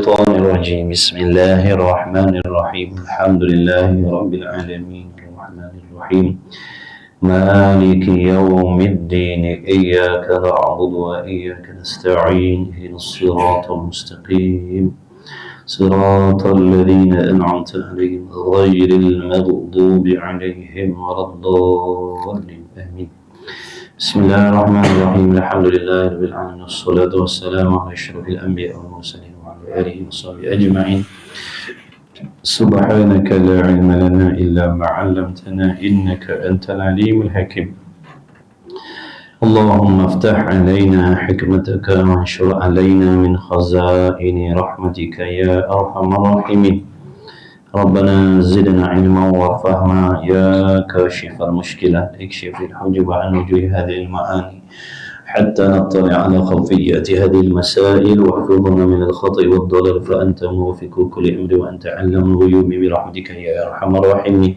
الشيطان الرجيم. بسم الله الرحمن الرحيم. الحمد لله رب العالمين الرحمن الرحيم مالك يوم الدين إياك نعبد وإياك نستعين اهدنا الصراط المستقيم صراط الذين أنعمت عليهم غير المغضوب عليهم ولا الضالين آمين. بسم الله الرحمن الرحيم. الحمد لله رب العالمين والصلاة والسلام على أشرف الأنبياء والمرسلين وعلى آله وصحبه أجمعين. سبحانك لا علم لنا إلا ما علمتنا إنك أنت العليم الحكيم. اللهم افتح علينا حكمتك وانشر علينا من خزائن رحمتك يا أرحم الراحمين. ربنا زدنا علما وفهما يا كاشف المشكلات اكشف الحجب عن وجوه هذه المعاني حتى نطلع على خفيات هذه المسائل واحفظنا من الخطأ والضلال فأنت موفق كل أمر وأنت علم الغيوب برحمتك يا أرحم الراحمين.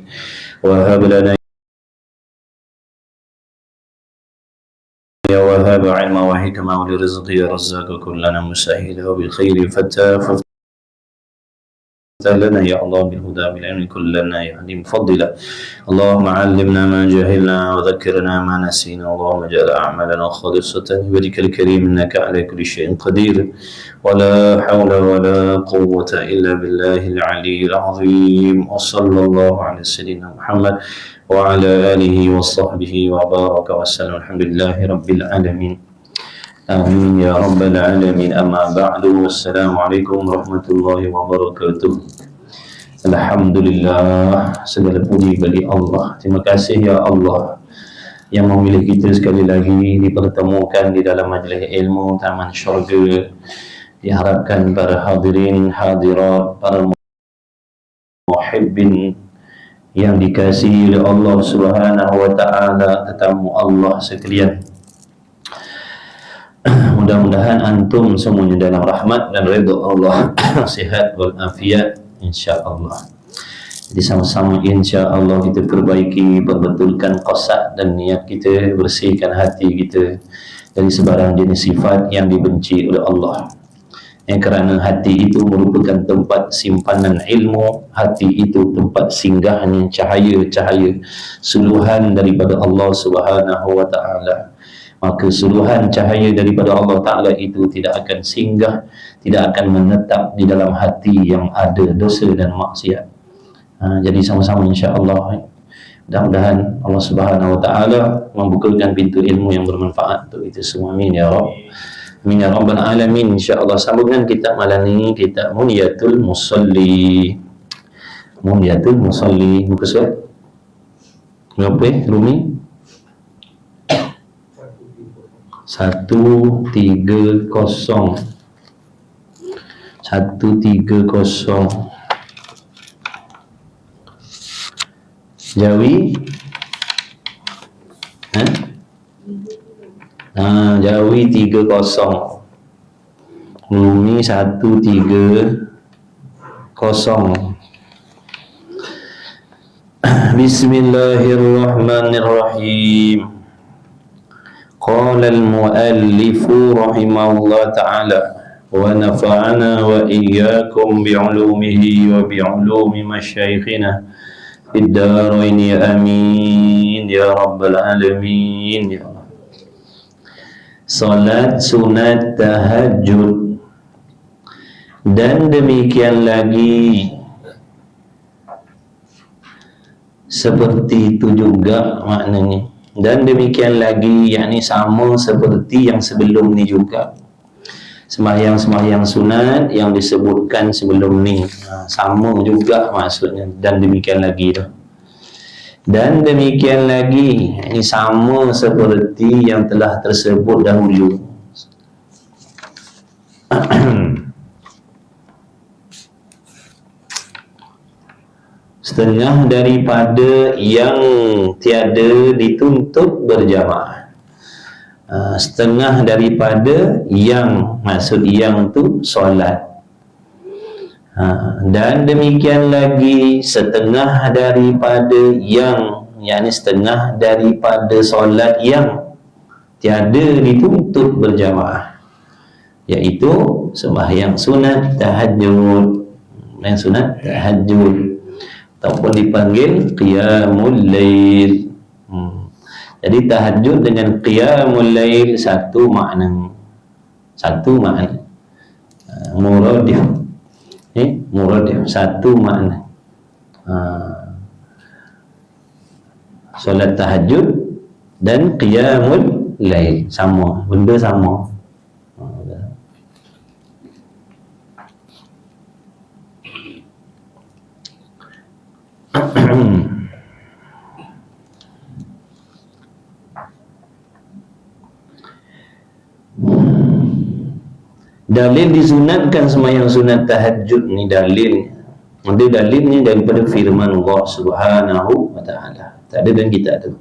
وهب لنا يا وهاب علما وحكمة ولرزق يا رزاق كلنا مسهلا وبالخير فتاح لنا يا الله بالهدى بالعلم كلنا يعني بفضله. اللهم علمنا ما جهلنا وذكرنا ما نسينا. اللهم اجعل أعمالنا خالصة لوجهك الكريم إنك على كل شيء قدير ولا حول ولا قوة إلا بالله العلي العظيم. وصلى الله على سيدنا محمد وعلى آله وصحبه وبارك وسلم. الحمد لله رب العالمين. Amin ya rabbal alamin. Amma ba'du. Wassalamualaikum warahmatullahi wabarakatuh. Alhamdulillah, segala puji bagi Allah. Terima kasih ya Allah yang memilih kita sekali lagi dipertemukan di dalam majlis ilmu Taman Syurga. Diharapkan para hadirin hadirat, para muhibbin yang dikasihi oleh Allah Subhanahu wa taala, tetamu Allah sekalian, mudah-mudahan antum semuanya dalam rahmat dan ridha Allah, sihat wal afiat insya-Allah. Jadi sama-sama insya-Allah kita perbaiki, perbetulkan qasad dan niat kita, bersihkan hati kita dari sebarang jenis sifat yang dibenci oleh Allah. Kerana hati itu merupakan tempat simpanan ilmu, hati itu tempat singgahnya cahaya-cahaya suluhan daripada Allah Subhanahu wa taala. Maka suluhan cahaya daripada Allah Ta'ala itu tidak akan singgah, tidak akan menetap di dalam hati yang ada dosa dan maksiat. Jadi sama-sama insya-Allah, mudah-mudahan Allah Subhanahu Wa Ta'ala membukakan pintu ilmu yang bermanfaat untuk itu semua. Amin ya Rabb. Amin ya Rabbal Alamin. InsyaAllah sambungan kitab malam ini, kitab Munyatul Musalli. Munyatul Musalli. Muka surat berapa Rumi? 130 Jawi Jawi 30 Rumi 130. Bismillahirrahmanirrahim. قال المؤلف رحمه الله تعالى ونفعنا وإياكم بعلومه وبعلوم مشايخنا في الدارين آمين يا رب العالمين. يا الله. Salat sunat tahajud dan demikian lagi seperti itu juga maknanya. Dan demikian lagi, yakni sama seperti yang sebelum ni juga. Sembahyang-sembahyang sunat yang disebutkan sebelum ni, sama juga maksudnya. Dan demikian lagi tu. Dan demikian lagi, yakni sama seperti yang telah tersebut dahulu. Setengah daripada yang tiada dituntut berjamaah. Setengah daripada yang, maksud yang tu solat. Dan demikian lagi setengah daripada yang, yakni setengah daripada solat yang tiada dituntut berjamaah. iaitu sembahyang sunat tahajud. Sembahyang sunat tahajud ataupun dipanggil qiyamul lail. Jadi tahajud dengan qiyamul lail satu makna. Muradif. Muradif satu makna. Solat tahajud dan qiyamul lail sama, benda sama. Dalil disunatkan sembahyang sunat tahajud ni dalilnya. Ada dalilnya daripada firman Allah Subhanahu wa taala. Tak ada dan kita ada.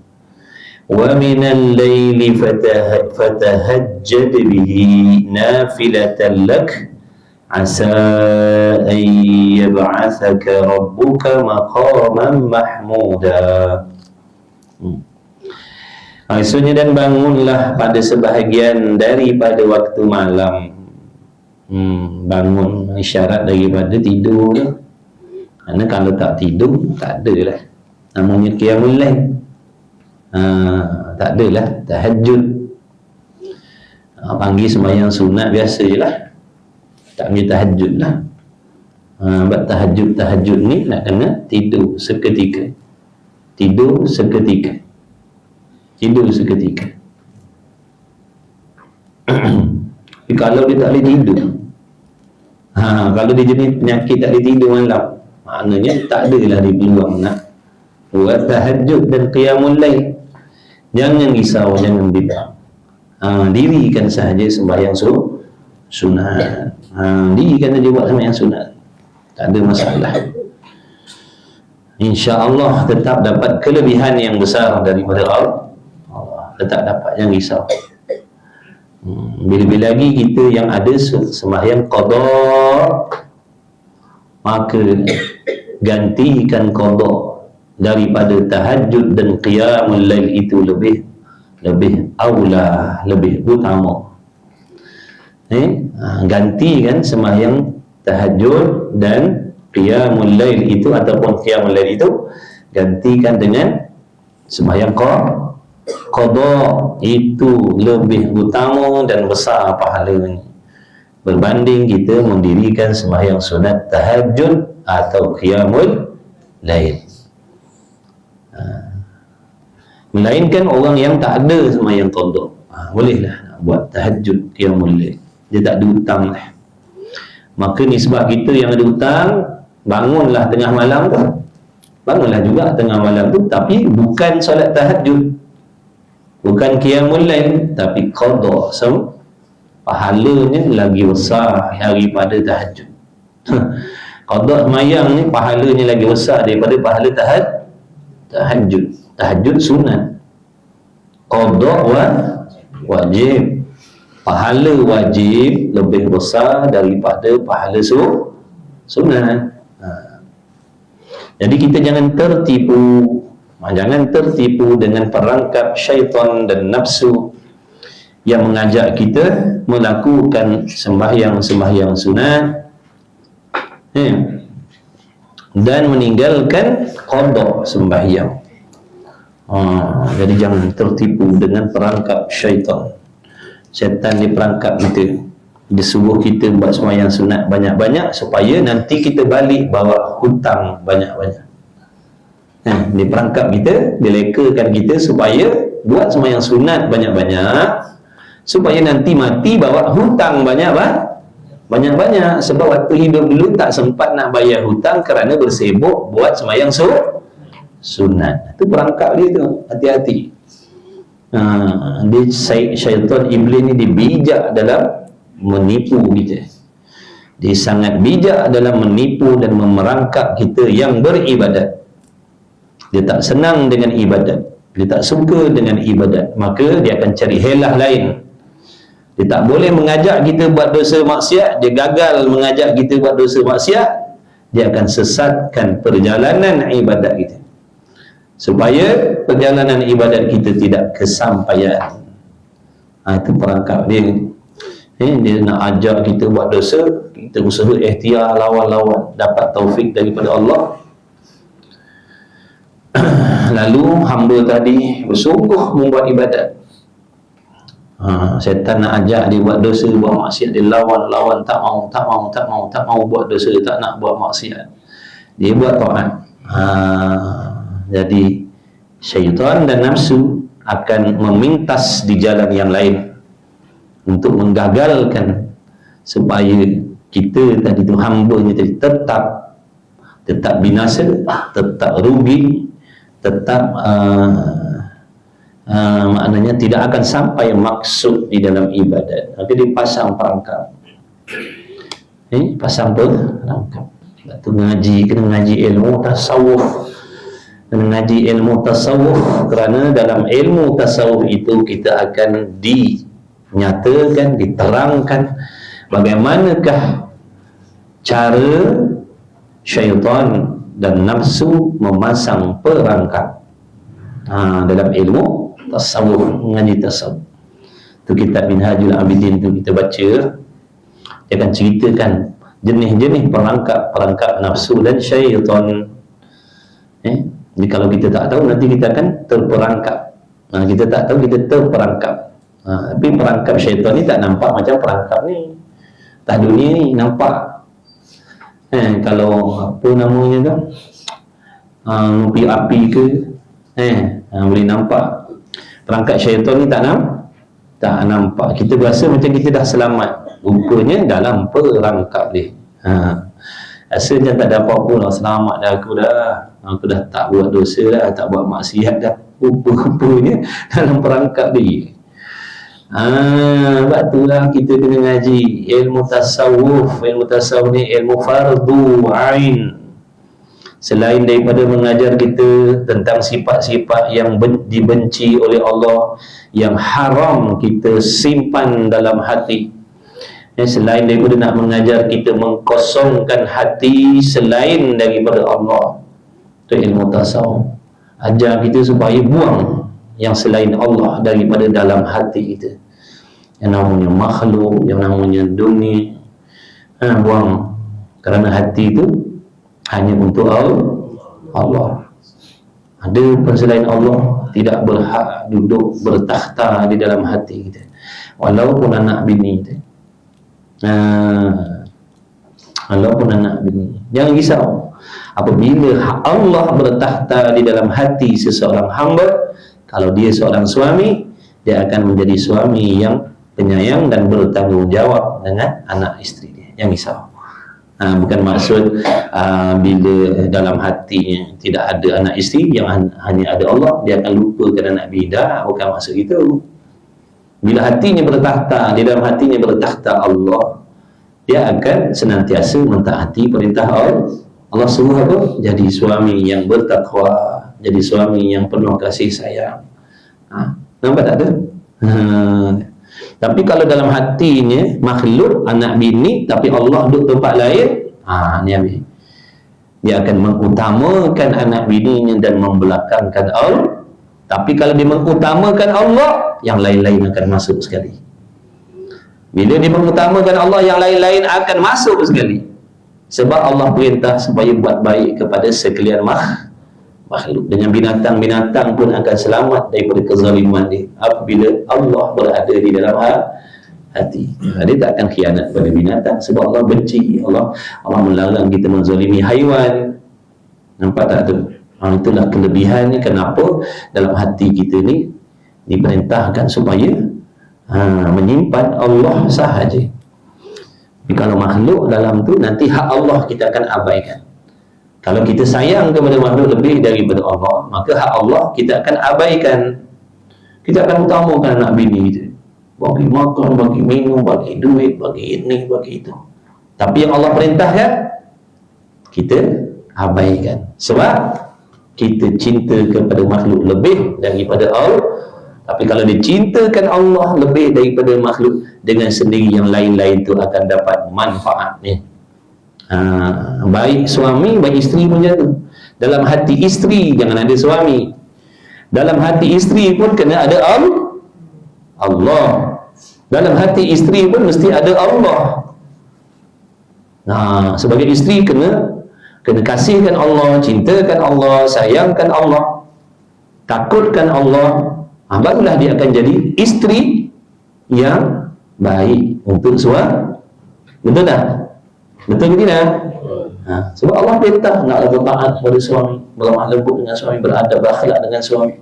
Wa minal laili fatahajjad bihi nafilatan lak asa an yab'athaka rabbuka maqaman mahmuda. Maksudnya, dan bangunlah pada sebahagian daripada waktu malam. Bangun isyarat daripada tidur je. Kerana kalau tak tidur, tak adalah namanya qiyamul lail. Tak adalah tahajud. Panggil sembahyang sunat biasa je lah, tak panggil tahajud lah. Sebab tahajud ni nak kena tidur seketika. Tidur seketika. Tapi kalau dia tak boleh tidur, kalau dia jenis penyakit tak boleh tidur malam, maknanya tak adalah dia peluang nak buat tahajud dan qiyamul lail. Jangan risau, jangan bimbang. Dirikan sahaja sembahyang sunat. Dirikan saja buat sembahyang sunat, tak ada masalah. InsyaAllah tetap dapat kelebihan yang besar daripada Allah. Tetap dapat, jangan risau. Bila-bila lagi kita yang ada sembahyang qada, maka gantikan qada daripada tahajud dan qiyamul lail, itu lebih aula, lebih utama. Gantikan sembahyang tahajud dan qiyamul lail itu, ataupun qiyamul lail itu gantikan dengan sembahyang qada, itu lebih utama dan besar pahalanya berbanding kita mendirikan sembahyang sunat tahajud atau qiyamul lail. Melainkan orang yang tak ada sembahyang qada, bolehlah nak buat tahajud qiyamul lail, dia tak ada hutang lah. Maka nisbah kita yang ada hutang, bangunlah tengah malam tu, bangunlah juga tengah malam tu, tapi bukan solat tahajud, bukan qiyamul lail, tapi qada. Pahalanya lagi besar daripada tahajud. Qada semayang ni pahalanya lagi besar daripada pahala tahajud. Tahajud sunat, qada wajib. Pahala wajib lebih besar daripada pahala sunat. Jadi kita jangan tertipu dengan perangkap syaitan dan nafsu yang mengajak kita melakukan sembahyang sunat dan meninggalkan qada sembahyang. Jadi jangan tertipu dengan perangkap syaitan. Syaitan dia perangkap kita, dia suruh kita buat sembahyang sunat banyak-banyak supaya nanti kita balik bawa hutang banyak-banyak. Dia perangkap kita, dia lekakan kita supaya buat sembahyang sunat banyak-banyak, supaya nanti mati bawa hutang banyak-banyak. Sebab waktu hidup dulu tak sempat nak bayar hutang kerana bersibuk buat sembahyang sunat. Itu perangkap dia tu, hati-hati. Syaitan iblis ni dia bijak dalam menipu kita. Dia sangat bijak dalam menipu dan memerangkap kita yang beribadat. Dia tak senang dengan ibadat, dia tak suka dengan ibadat, maka dia akan cari helah lain. Dia tak boleh mengajak kita buat dosa maksiat, dia gagal mengajak kita buat dosa maksiat, dia akan sesatkan perjalanan ibadat kita, supaya perjalanan ibadat kita tidak kesampaian. Itu perangkap dia. Dia nak ajak kita buat dosa, kita usaha ikhtiar lawan-lawan, dapat taufik daripada Allah. Lalu hamba tadi bersungguh membuat ibadat. Syaitan nak ajak dia buat dosa, buat maksiat, dia lawan-lawan, tak mau buat dosa, tak nak buat maksiat, dia buat taat. Jadi syaitan dan nafsu akan memintas di jalan yang lain untuk menggagalkan supaya kita tadi tu, hamba-nya tadi tetap binasa, tetap rugi, tetap maknanya tidak akan sampai maksud di dalam ibadat. Maka dia pasang perangkap. Pasang perangkap. Tu ngaji, kena ngaji ilmu tasawuf. Kena ngaji ilmu tasawuf, kerana dalam ilmu tasawuf itu kita akan dinyatakan, diterangkan bagaimanakah cara syaitan dan nafsu memasang perangkap. Dalam ilmu tasawuf, mengaji tasawuf tu, kitab Minhajul Abidin tu kita baca, dia akan ceritakan jenis-jenis perangkap nafsu dan syaitan. Jadi kalau kita tak tahu, nanti kita akan terperangkap. Kita tak tahu, kita terperangkap. Tapi perangkap syaitan ni tak nampak macam perangkap ni tak dunia ni nampak. Kalau apa namanya tu, ngopi api ke, boleh nampak. Perangkap syaitan ni tak nampak. Kita rasa macam kita dah selamat, rupanya dalam perangkap dia. Rasa macam tak ada apa-apa lah, selamat dah aku dah tak buat dosa dah, tak buat maksiat dah. Rupanya dalam perangkap dia. Sebab itulah kita kena ngaji ilmu tasawuf. Ilmu tasawuf ni ilmu fardu ain. Selain daripada mengajar kita tentang sifat-sifat yang dibenci oleh Allah, yang haram kita simpan dalam hati, selain daripada nak mengajar kita mengkosongkan hati selain daripada Allah, itu ilmu tasawuf. Ajar kita supaya buang yang selain Allah daripada dalam hati kita, yang namanya makhluk, yang namanya dunia. Buang, kerana hati itu hanya untuk Allah. Ada pun selain Allah tidak berhak duduk bertakhta di dalam hati kita, walaupun anak bini kita. Walaupun anak bini, jangan risau. Apabila Allah bertakhta di dalam hati seseorang hamba, kalau dia seorang suami, dia akan menjadi suami yang penyayang dan bertanggungjawab dengan anak isteri dia. Jangan risau. Bukan maksud bila dalam hatinya tidak ada anak isteri, yang hanya ada Allah, dia akan lupakan anak bida. Bukan maksud itu. Bila hatinya bertakhta, di dalam hatinya bertakhta Allah, dia akan senantiasa mentaati perintah Allah suruh apa? Jadi suami yang bertakwa, jadi suami yang penuh kasih sayang. Nampak tak tu? Tapi kalau dalam hatinya makhluk, anak bini, tapi Allah duduk tempat lain, ni habis. Dia akan mengutamakan anak bininya dan membelakangkan Allah. Tapi kalau dia mengutamakan Allah, yang lain-lain akan masuk sekali. Bila dia mengutamakan Allah, yang lain-lain akan masuk sekali. Sebab Allah perintah supaya buat baik kepada sekalian makhluk. Dengan binatang-binatang pun akan selamat daripada kezaliman dia apabila Allah berada di dalam hati. Dia tak akan khianat pada binatang, sebab Allah benci. Allah melarang kita menzalimi haiwan. Nampak tak tu? Itulah kelebihannya kenapa dalam hati kita ni diperintahkan supaya menyimpan Allah sahaja. Kalau makhluk dalam tu, nanti hak Allah kita akan abaikan. Kalau kita sayang kepada makhluk lebih daripada Allah, maka hak Allah kita akan abaikan. Kita akan utamakan anak bini kita, bagi makan, bagi minum, bagi duit, bagi ini, bagi itu. Tapi yang Allah perintahkan, kita abaikan. Sebab kita cinta kepada makhluk lebih daripada Allah. Tapi kalau dicintakan Allah lebih daripada makhluk, dengan sendiri yang lain-lain tu akan dapat manfaat ni. Baik suami, baik isteri pun macam tu. Dalam hati isteri jangan ada suami. Dalam hati isteri pun kena ada Allah. Dalam hati isteri pun mesti ada Allah. Nah, sebagai isteri kena kasihkan Allah, cintakan Allah, sayangkan Allah, takutkan Allah. Barulah dia akan jadi isteri yang baik untuk suami. Betul tak? Betul ke tidak? Sebab Allah perintah nak taat kepada suami, berlemah lembut dengan suami, beradab berakhlak dengan suami.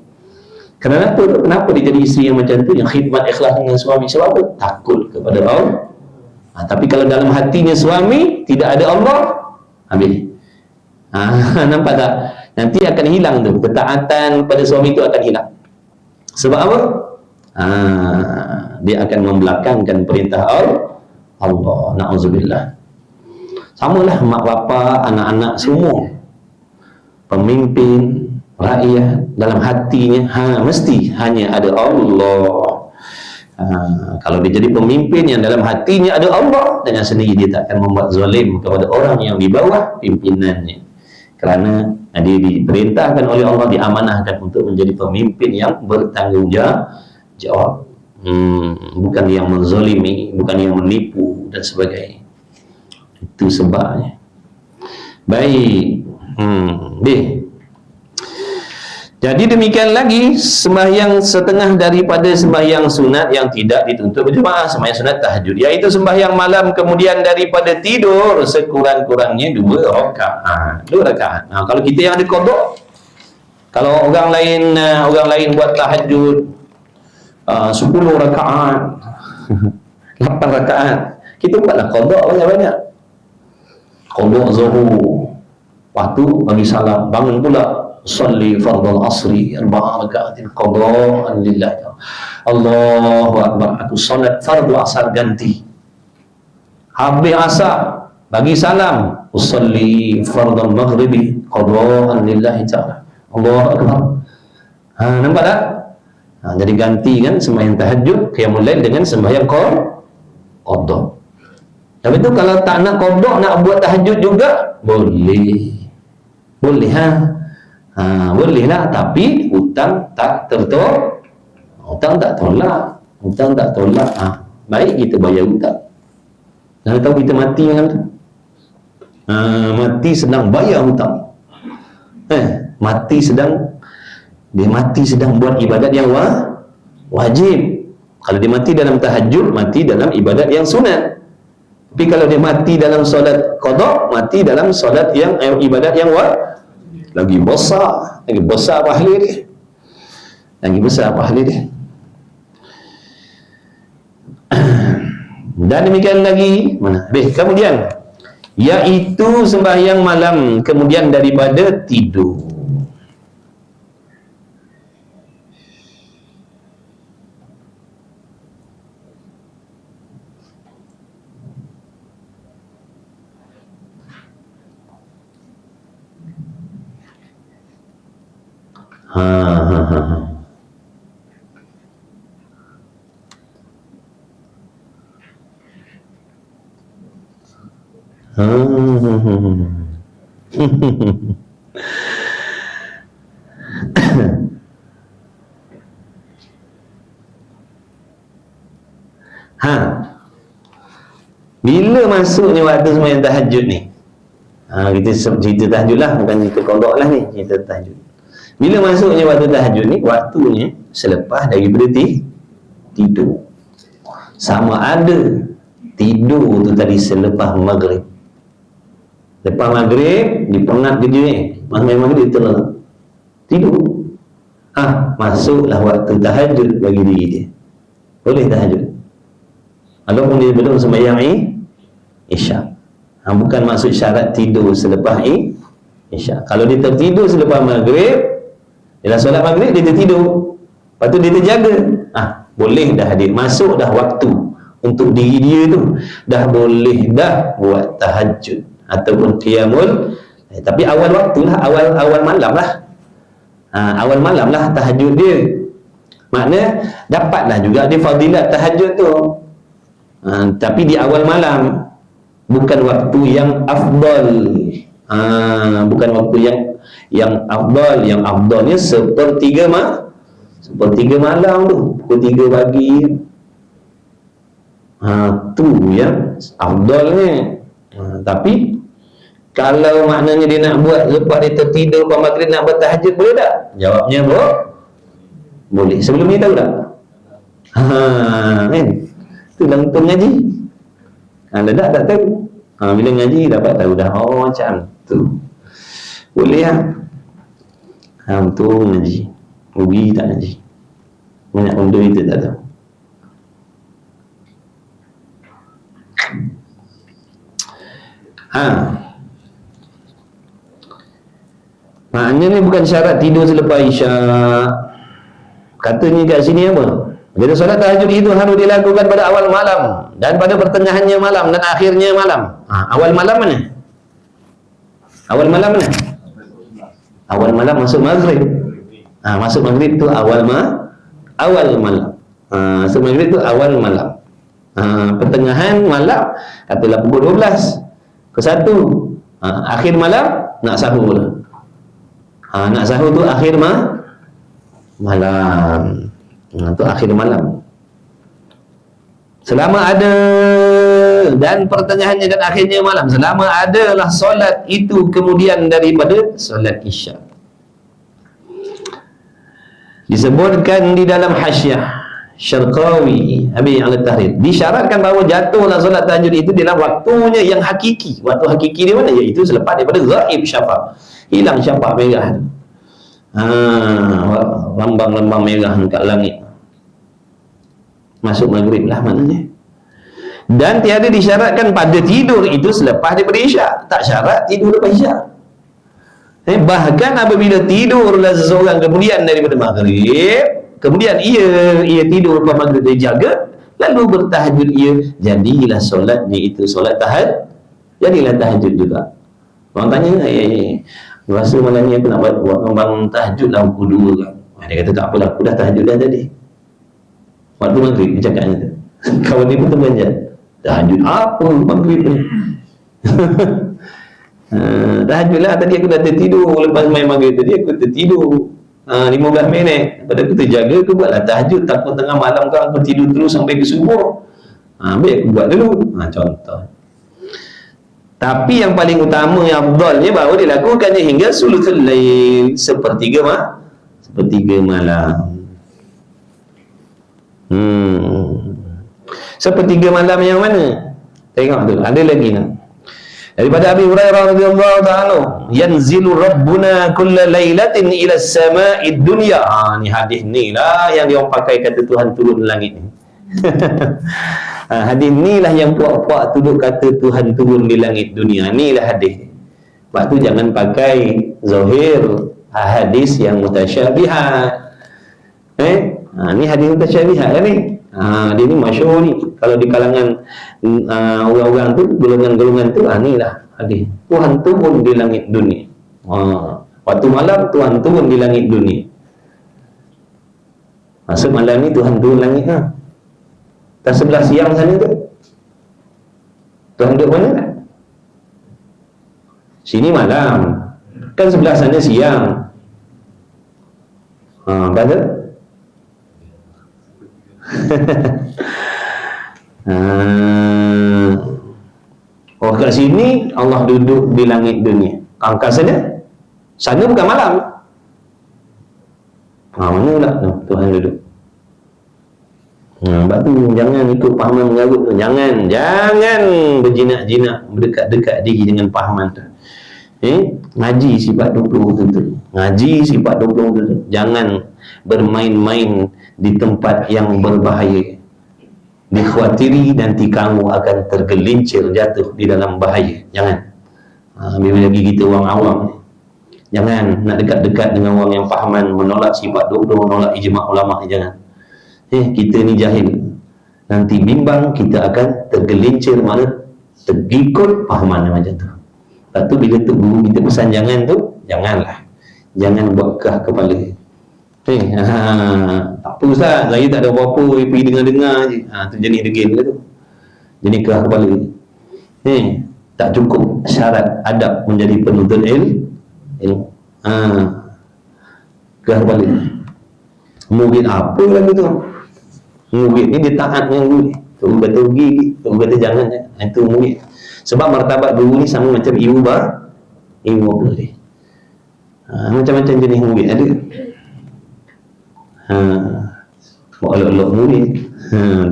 Kenapa dia jadi isteri yang macam tu, yang khidmat ikhlas dengan suami? Sebab apa? Takut kepada Allah. Tapi kalau dalam hatinya suami tidak ada Allah, habis. Nampak tak? Nanti akan hilang tu, ketaatan pada suami itu akan hilang. Sebab apa? Dia akan membelakangkan perintah Allah. Na'udzubillah. Samalah mak bapa, anak-anak semua, pemimpin, rakyat, dalam hatinya mesti hanya ada Allah. Kalau dia jadi pemimpin yang dalam hatinya ada Allah, dengan sendiri dia tak akan membuat zalim kepada orang yang di bawah pimpinannya, kerana dia diperintahkan oleh Allah, diamanahkan untuk menjadi pemimpin yang bertanggungjawab, bukan yang menzalimi, bukan yang menipu dan sebagainya. Itu sebabnya. Baik. Jadi demikian lagi sembahyang setengah daripada sembahyang sunat yang tidak dituntut berjemaah, sembahyang sunat tahajud, iaitu sembahyang malam kemudian daripada tidur sekurang-kurangnya 2 rakaat. 2 rakaat. Kalau kita yang ada qada, kalau orang lain buat tahajud 10 rakaat, 8 rakaat, kita buatlah qada banyak-banyak. Qada zuhur, waktu bagi salam, bangun pula salli fardal asri 4 rakaatin qada'an lillah. Allahu akbar, aku salat fardu asar ganti, habis asar bagi salam, usalli fardal maghribi qada'an lillah ta'ala. Allahu akbar. Nampak tak? Jadi ganti kan sembahyang tahajud, qiyamul lail dengan sembahyang qada. Tapi tu kalau tak nak qada, nak buat tahajud juga boleh. Boleh boleh lah, tapi hutang tak tertolak. Hutang tak tolak. Baik kita bayar hutang. Jangan tahu kita mati macam tu. Mati sedang bayar hutang. Mati sedang buat ibadat yang wajib. Kalau dia mati dalam tahajud, mati dalam ibadat yang sunat. Tapi kalau dia mati dalam solat qada, mati dalam solat yang ibadat yang lagi besar pahala dia. Dan demikian lagi kemudian, iaitu sembahyang malam kemudian daripada tidur. Bila masuknya waktu sembahyang tahajud ni? Kita cerita tahajud lah, bukan cerita qada lah ni, cerita tahajud. Bila masuknya waktu tahajud ni, waktunya selepas daripada tidur. Sama ada tidur tu tadi selepas maghrib. Lepas maghrib dipengat kerja ni, maghrib terus tidur. Masuklah waktu tahajud bagi diri dia. Boleh tahajud. Walaupun dia belum sembahyang isyak. Bukan maksud syarat tidur selepas isyak. Kalau dia tertidur selepas maghrib, dalam solat maghrib dia tertidur, lepas tu dia terjaga, boleh dah dia masuk dah waktu untuk diri dia tu, dah boleh dah buat tahajud ataupun qiyamul. Tapi awal waktu lah, awal malam lah. Awal malam lah tahajud dia. Makna dapatlah juga dia fadilat tahajud tu. Tapi di awal malam, bukan waktu yang afdal. Bukan waktu yang afdal. Yang afdalnya sepertiga malam tu, pukul 3 pagi. Tu yang afdalnya. Tapi kalau maknanya dia nak buat lepas dia tertidur lepas maghrib nak bertahajud, boleh tak? Jawabnya boleh. Sebelum ni tahu tak? Kan? Tu langsung ngaji. Tak tahu. Bila ngaji dapat tahu dah. Oh macam tu. Boleh lah. Tu ngaji. Rugi tak ngaji. Banyak benda itu tak tahu. Maknanya ni bukan syarat tidur selepas isyak. Katanya kat sini apa? Jadi solat tahajud itu harus dilakukan pada awal malam dan pada pertengahannya malam dan akhirnya malam. Awal malam mana? Awal malam mana? Awal malam masuk maghrib. Masuk maghrib tu awal malam. Masuk maghrib tu awal malam. Pertengahan malam katalah pukul 12 ke 1. Akhir malam nak sahur pula. Nak sahur tu akhir malam. Itu akhir malam. Selama ada dan pertengahannya dan akhirnya malam, selama adalah solat itu kemudian daripada solat isyak. Disebutkan di dalam Hasyiah Syarqawi Abi Al-Tahrir, disyaratkan bahawa jatuhlah solat tahajud itu dalam waktunya yang hakiki. Waktu hakiki di mana? Iaitu selepas daripada ghaib syafaq, hilang syafaq merah. Lambang-lambang merah dekat langit. Masuk maghrib lah maknanya. Dan tiada disyaratkan pada tidur itu selepas daripada isyak. Tak syarat tidur lepas isyak. Bahkan apabila tidurlah seseorang kemudian daripada maghrib, kemudian ia tidur lepas maghrib, dia jaga, lalu bertahajud ia, jadilah solatnya itu solat tahajud. Jadilah tahajud juga. Orang tanya, rasa malam ni aku nak buat bangun tahajud lah pukul 2 kan. Dia kata tak apalah, aku dah tahajud dah tadi. Waktu maghrib dia cakapnya tu. Kawan dia pun terperanjat. Tahajud apa maghrib ni? Tahajud lah, tadi aku dah tertidur. Lepas main maghrib tadi aku tertidur 15 minit. Lepas aku terjaga, aku buatlah tahajud. Takut tengah malam kan aku tidur terus sampai ke subuh. Baik aku buat dulu. Contoh. Tapi yang paling utama, yang afdalnya bahawa dilakukannya hingga sulusul lail, sepertiga malam. Sepertiga malam yang mana? Tengok tu, ada lagi nak. Daripada Abi Hurairah radhiyallahu ta'ala, yanzilu rabbuna kulla lailatin ila as-sama'id dunya. Ni hadis ni lah yang dia orang pakai kata Tuhan turun langit ni. Hadis ni lah yang puak-puak duduk kata Tuhan turun di langit dunia. Ni lah hadis. Sebab tu jangan pakai zahir hadis yang mutasyabihat. Ni hadis mutasyabihat kan ni. Dia ni masyhur ni. Kalau di kalangan orang-orang tu, golongan-golongan tu, ni lah hadis. Tuhan turun di langit dunia. Waktu malam Tuhan turun di langit dunia. Maksud malam ni Tuhan turun langit tak sebelah siang sana tu. Tuhan duduk mana tak? Sini malam. Kan sebelah sana siang. Betul? Kat sini Allah duduk di langit dunia. Kat sana bukan malam. Mana pula Tuhan duduk? Sebab tu jangan ikut pahaman mengarut tu. Jangan berjinak-jinak berdekat-dekat diri dengan pahaman tu. Ngaji sifat 20 tu. Ngaji sifat 20 tu. Jangan bermain-main di tempat yang berbahaya. Dikhawatiri nanti kamu akan tergelincir jatuh di dalam bahaya. Jangan. Bila lagi kita orang awam, jangan nak dekat-dekat dengan orang yang pahaman, menolak sifat 20, menolak ijma' ulama'. Jangan. Kita ni jahil. Nanti bimbang, kita akan tergelincir, mana tergikut pahaman macam tu. Lepas tu bila tu guru kita pesan jangan tu, janganlah. Jangan buat kah kepala. Tak apa Ustaz, saya tak ada apa-apa, pergi dengar-dengar je. Tu jenis degil ke tu. Jenis kah kepala. Tak cukup syarat adab menjadi penuntut ilmu. Kah kepala. Murid apa lagu tu? Murid ni dia taat dengan guru. Tu kata rugi, tu kata jangan. Itu murid. Sebab martabat guru ni sama macam ibu bapa dia. Macam-macam jenis murid ada. Buat elok-elok murid.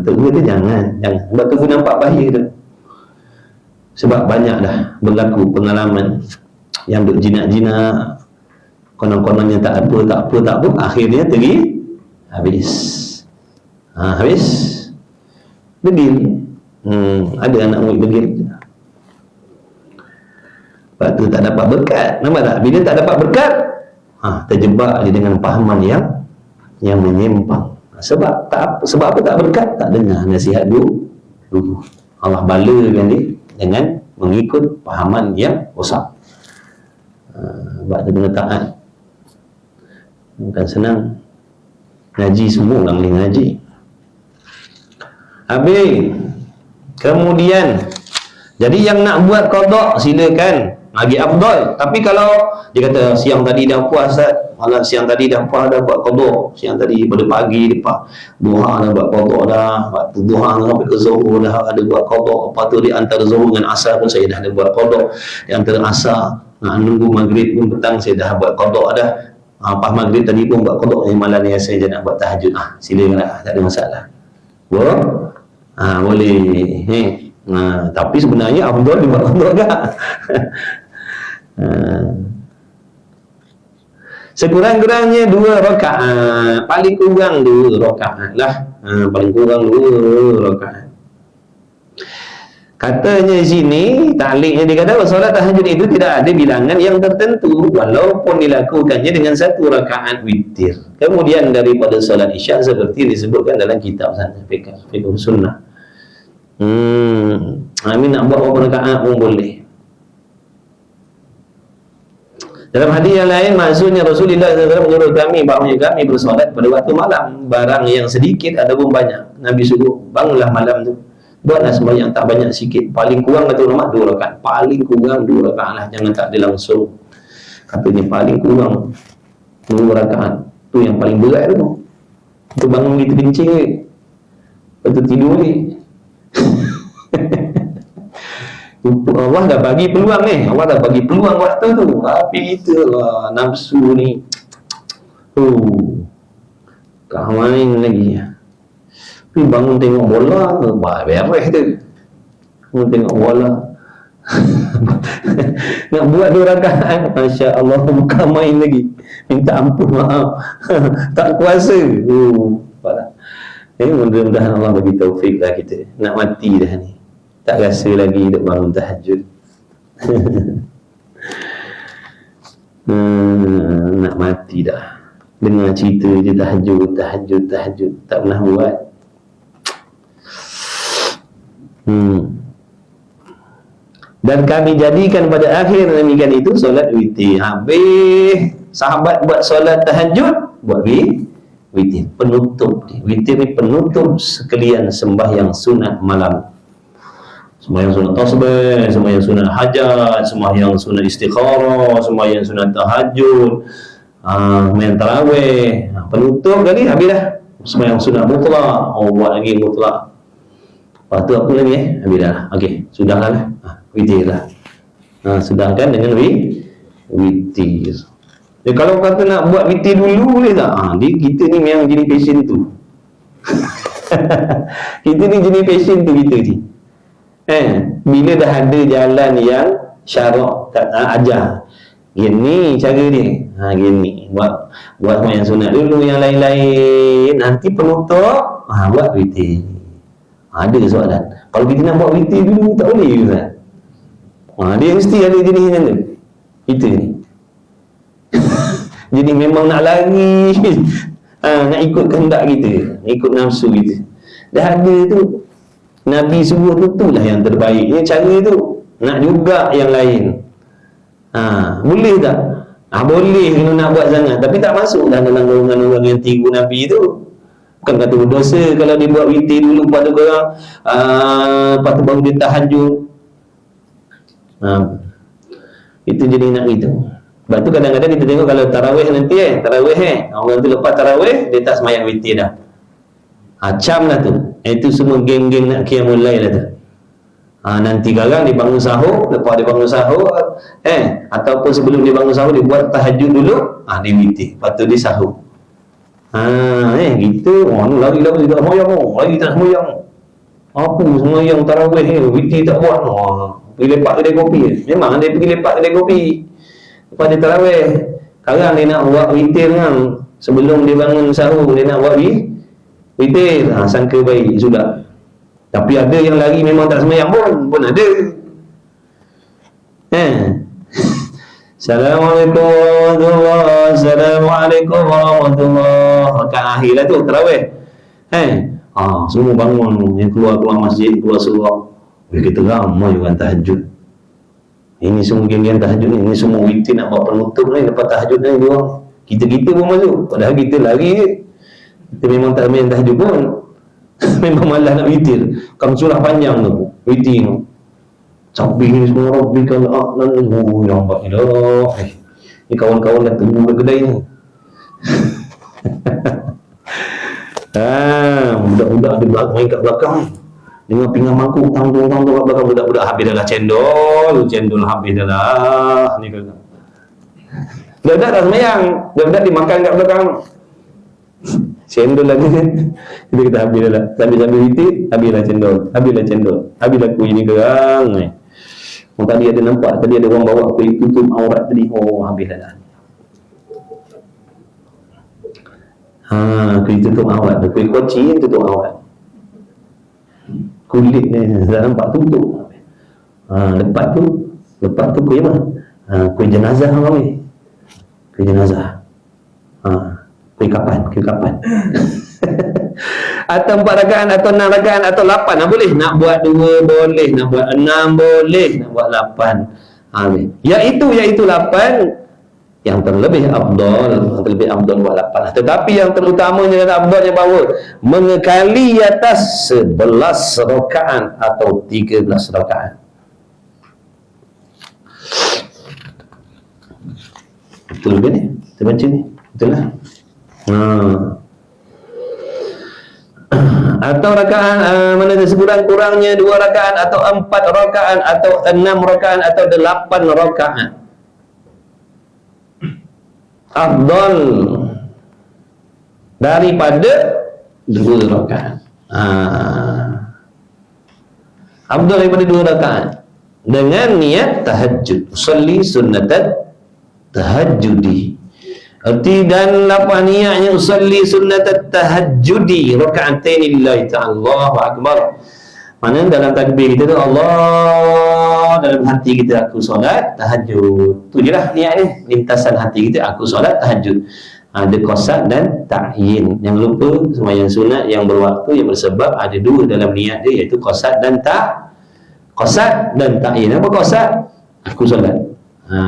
Tu kata jangan. Sebab tu nampak bahaya tu. Sebab banyak dah berlaku pengalaman yang duk jinak-jinak, konon-kononnya tak apa, akhirnya habis. Habis degil. Ada anak murid degil. Lepas tu tak dapat berkat. Nampak tak? Bila tak dapat berkat, terjebak dia dengan pahaman yang menyimpang. Sebab apa tak berkat? Tak dengar nasihat dulu. Allah balakan dia dengan mengikut pahaman yang rosak. Sebab tu kena taat. Bukan senang. Ngaji semua orang boleh ngaji. Habis. Kemudian, jadi yang nak buat qada silakan, lagi afdal. Tapi kalau dia kata siang tadi dah puas, siang tadi dah puas dah buat qada, siang tadi pada pagi lepas duha dah buat qada dah, waktu duha sampai ke zuhur dah ada buat qada. Lepas tu di antara zuhur dengan asar pun saya dah ada buat qada. Di antara asar nak nunggu maghrib pun petang saya dah buat qada dah. Pas maghrib tadi pun buat qada, malam ni saya je nak buat tahajud. Silakanlah, tak ada masalah. Boleh. Tapi sebenarnya afdal dia buat qada tak? Sekurang-kurangnya 2 rakaat, paling kurang 2 rakaat lah. Paling kurang 2 rakaat. Katanya di sini ta'liqnya dia kata solat tahajud itu tidak ada bilangan yang tertentu walaupun dilakukannya dengan 1 rakaat witir. Kemudian daripada solat isyak seperti disebutkan dalam kitab sana fiqh sunnah. Amin nak buat berapa rakaat pun boleh. Dalam hadis yang lain maksudnya Rasulullah SAW menyuruh kami bahawa kami bersolat pada waktu malam, barang yang sedikit ataupun banyak. Nabi suruh bangunlah malam tu, buatlah sembahyang tak banyak sikit, paling kurang kata ulama 2 rakaat, paling kurang 2 rakaat lah, jangan tak ada langsung. Katanya paling kurang 2 rakaat tu yang paling berat tu. Itu bangun kita kencing ni, lepas tu tidur ni. Allah dah bagi peluang ni, Allah dah bagi peluang waktu tu, tapi kita lah nafsu ni tak main lagi. Tapi bangun tengok bola beres tu, bangun tengok bola nak buat 2 rakaat, Masya Allah, bukan main lagi, minta ampun, maaf tak kuasa. Mudah-mudahan Allah bagi taufik lah kita, nak mati dah ni, tak rasa lagi duk bangun tahajud. Nak mati dah, dengar cerita je tahajud, tak pernah buat. Dan kami jadikan pada akhir demikian itu solat witir. Habis sahabat buat solat tahajud, buat witir penutup. Witir ni penutup sekalian sembahyang sunat malam. Sembahyang sunat tasbih, sembahyang sunat hajat, sembahyang sunat istikharah, sembahyang sunat tahajud, sembahyang tarawih. Penutup kali habis dah. Sembahyang sunat mutlak, buat lagi mutlak. Lepas tu apa lagi habis dah. Okey, sudahlah lah. Witir lah. Sudahkan dengan witir. Kalau kata nak buat witir dulu boleh tak? Kita ni memang jenis passion tu. Kita ni jenis passion tu kita ni. Bila dah ada jalan yang syarak tak ajar, gini cara dia, gini buat sembahyang sunat dulu, yang lain-lain nanti penutup buat witir. Ada soalan, kalau kita nak buat witir dulu tak boleh Ustaz? Dia mesti ada jenis macam tu kita ni. Jadi memang nak lari, nak ikut kehendak kita, ikut nafsu kita. Dah ada tu, Nabi suruh tu lah yang terbaik. Ini cara tu. Nak juga yang lain. Boleh tak? Boleh kalau nak buat sangat, tapi tak masuk dalam golongan orang yang tiru Nabi tu. Bukan kata berdosa kalau dia buat witir dulu, lepas tu korang lepas tu baru dia tahajud. Itu jadi nak gitu. Sebab tu kadang-kadang kita tengok kalau tarawih nanti orang tu lepas tarawih dia tak semayang witir dah. Cam lah tu. Itu semua geng-geng nak qiyamul lail tu. Nanti kadang dia bangun sahur, lepas dia bangun sahur, ataupun sebelum dia bangun sahur dia buat tahajud dulu, dia witir, lepas tu dia sahur. Gitu. Ni lari-lari tak semayang, lari tak semayang. Apa semayang tarawih ni, witir tak buat. Pergi lepak kedai kopi. Memang dia pergi lepak kedai kopi. Lepas dia tarawih, sekarang dia nak buat witir kan. Sebelum dia bangun sahur, dia nak buat witir. Sangka baik sudah. Tapi ada yang lari memang tak semayang pun ada. Assalamualaikum warahmatullahi wabarakatuh. Assalamualaikum warahmatullahi wabarakatuh. Rakaat akhir lah tu, tarawih. Semua bangun, yang keluar masjid, keluar surau. Kita ramai orang tahajud. Ini semua geng-geng tahajud ni. Ini semua witir nak buat penutup ni. Lepas tahajud ni dia orang. Kita pun masuk. Padahal kita lari je. Kita memang tak main tahajud pun. Memang malas nak witir. Kamu surah panjang tu witir tu. Sampai ni semua Rabbika al-a'la. Ya Allah. Ni kawan-kawan dah tunggu kat kedai ni. Budak-budak ada main kat belakang dengan pinggan mangkuk tang-tang kat belakang. Budak-budak habis dah lah cendol habis dah lah ni kata. Budak-budak dah semayang, budak-budak dimakan kat belakang. Cendol lagi kita kata habis dah lah. Sambil witir, habislah cendol, habislah kuih ni kerang ni. Tadi ada nampak, tadi ada orang bawa kuih tutup aurat tadi. Habis dah lah. Kuih tutup aurat, kuih koci tutup aurat. Kulit ni dah nampak tutup. Lepas tu kuih apa? Kuih jenazah kami. Kuih jenazah. Kuih kapan? Atau 4 rakaat atau 6 rakaat atau 8 boleh. Nak buat 2 boleh, nak buat 6 boleh, nak buat 8. Iaitu 8 yang terlebih afdal buat 8. Tetapi yang terutamanya dan afdalnya bahawa mengekali atas 11 rakaat atau 13 rakaat. Betul ke ni? Kita baca ni. Betul lah. Atau rakaat mana sekurang-kurangnya 2 rakaat atau 4 rakaat atau 6 rakaat atau 8 rakaat. Afdal daripada 2 rakaat. Afdal daripada 2 rakaat dengan niat tahajud. Usalli sunnatat tahajudi. Dan apa niatnya? Usalli sunnatat tahajudi raka'atain lillahi ta'ala. Allahu akbar. Mana dalam takbir kita tu Allah, dalam hati kita aku solat tahajud. Tu je lah niat ni. Lintasan hati kita aku solat tahajud. Ada qasad dan ta'yin. Jangan lupa sembahyang sunat yang berwaktu, yang bersebab, ada 2 dalam niat dia, iaitu qasad dan ta'yin. Apa qasad? Aku solat.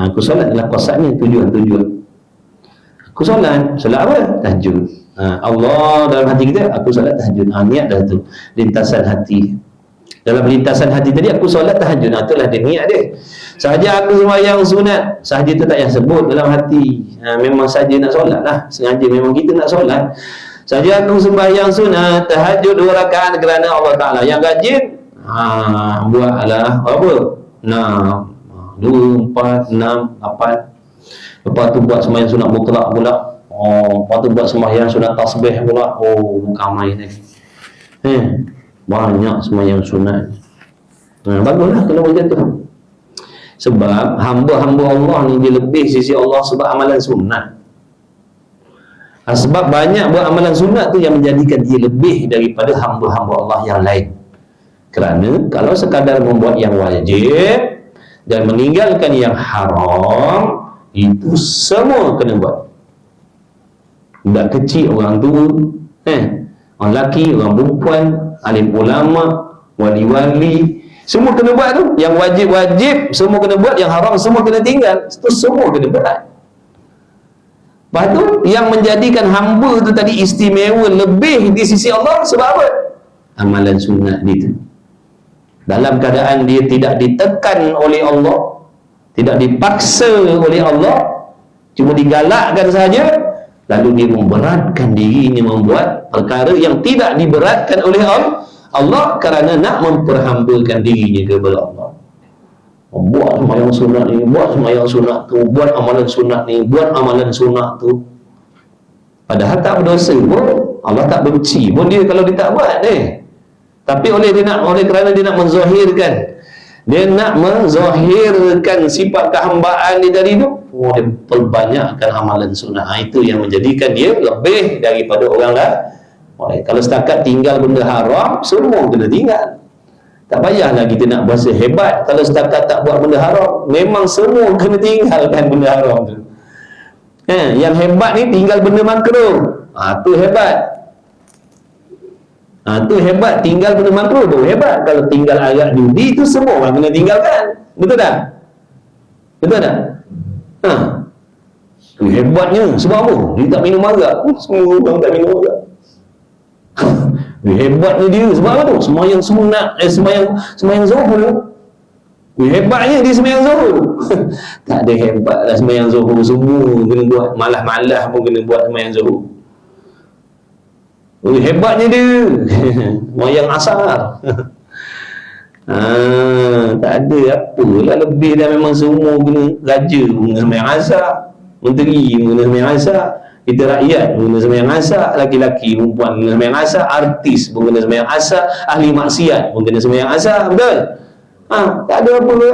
Aku solat adalah qasad ni, tujuan. Aku solat apa? Tahajud. Allah dalam hati kita, aku solat tahajud. Niat dah tu, lintasan hati. Dalam lintasan hati tadi aku solat tahajud. Itulah dia niat dia. Sahaja aku sembahyang sunat, sahaja tu tak payah sebut dalam hati. Memang sahaja nak solat lah. Sengaja memang kita nak solat. Sahaja aku sembahyang sunat, tahajud 2 rakaat kerana Allah Ta'ala. Yang rajin, buatlah apa? 6, 2, 4, 6, 8. Lepas tu buat sembahyang sunat mutlak pula. Lepas tu buat sembahyang sunat tasbih pula. Bukan main lagi. Banyak sembahyang sunat. Baguslah kalau macam tu. Sebab hamba-hamba Allah ni dia lebih sisi Allah sebab amalan sunat. Sebab banyak buat amalan sunat tu yang menjadikan dia lebih daripada hamba-hamba Allah yang lain. Kerana kalau sekadar membuat yang wajib dan meninggalkan yang haram, itu semua kena buat. Budak kecil, orang tua, orang lelaki, orang perempuan, alim ulama, wali-wali, semua kena buat tu. Yang wajib-wajib semua kena buat, yang haram semua kena tinggal. Itu semua kena buat. Lepas tu yang menjadikan hamba tu tadi istimewa lebih di sisi Allah sebab apa? Amalan sunat dia tu. Dalam keadaan dia tidak ditekan oleh Allah, tidak dipaksa oleh Allah, cuma digalakkan saja, lalu dia memberatkan dirinya membuat perkara yang tidak diberatkan oleh Allah kerana nak memperhambakan dirinya kepada Allah. Buat sembahyang sunat ni, buat sembahyang sunat tu, buat amalan sunat ni, buat amalan sunat tu. Padahal tak berdosa pun, Allah tak benci pun dia kalau dia tak buat ni. Tapi oleh kerana dia nak menzahirkan, dia nak menzahirkan sifat kehambaan dia dari itu, dia perbanyakkan amalan sunat. Itu yang menjadikan dia lebih daripada orang lain. Kalau setakat tinggal benda haram, semua kena tinggal. Tak payahlah kita nak berasa hebat kalau setakat tak buat benda haram. Memang semua kena tinggalkan benda haram tu. Yang hebat ni tinggal benda makruh. Tu hebat. Tu hebat, tinggal benda makruh tu hebat. Kalau tinggal arak judi tu semua orang kena tinggalkan. Betul tak? Betul tak? Hebatnya sebab apa? Dia tak minum arak. Semua orang tak minum arak. Hebatnya dia sebab apa tu? Sembahyang sunat, sembahyang zuhur. Hebatnya dia sembahyang zuhur. Tak ada hebat lah sembahyang zuhur, semua kena buat. Malah-malah pun kena buat sembahyang zuhur. Hebatnya dia sembahyang asar. Tak ada apalah lebih dah, memang semua kena. Raja pun kena sembahyang asar, menteri pun kena sembahyang asar, kita rakyat pun kena sembahyang asar, laki-laki perempuan kena sembahyang asar, artis pun kena sembahyang asar, ahli maksiat pun kena sembahyang asar. Betul? Tak ada apa ke?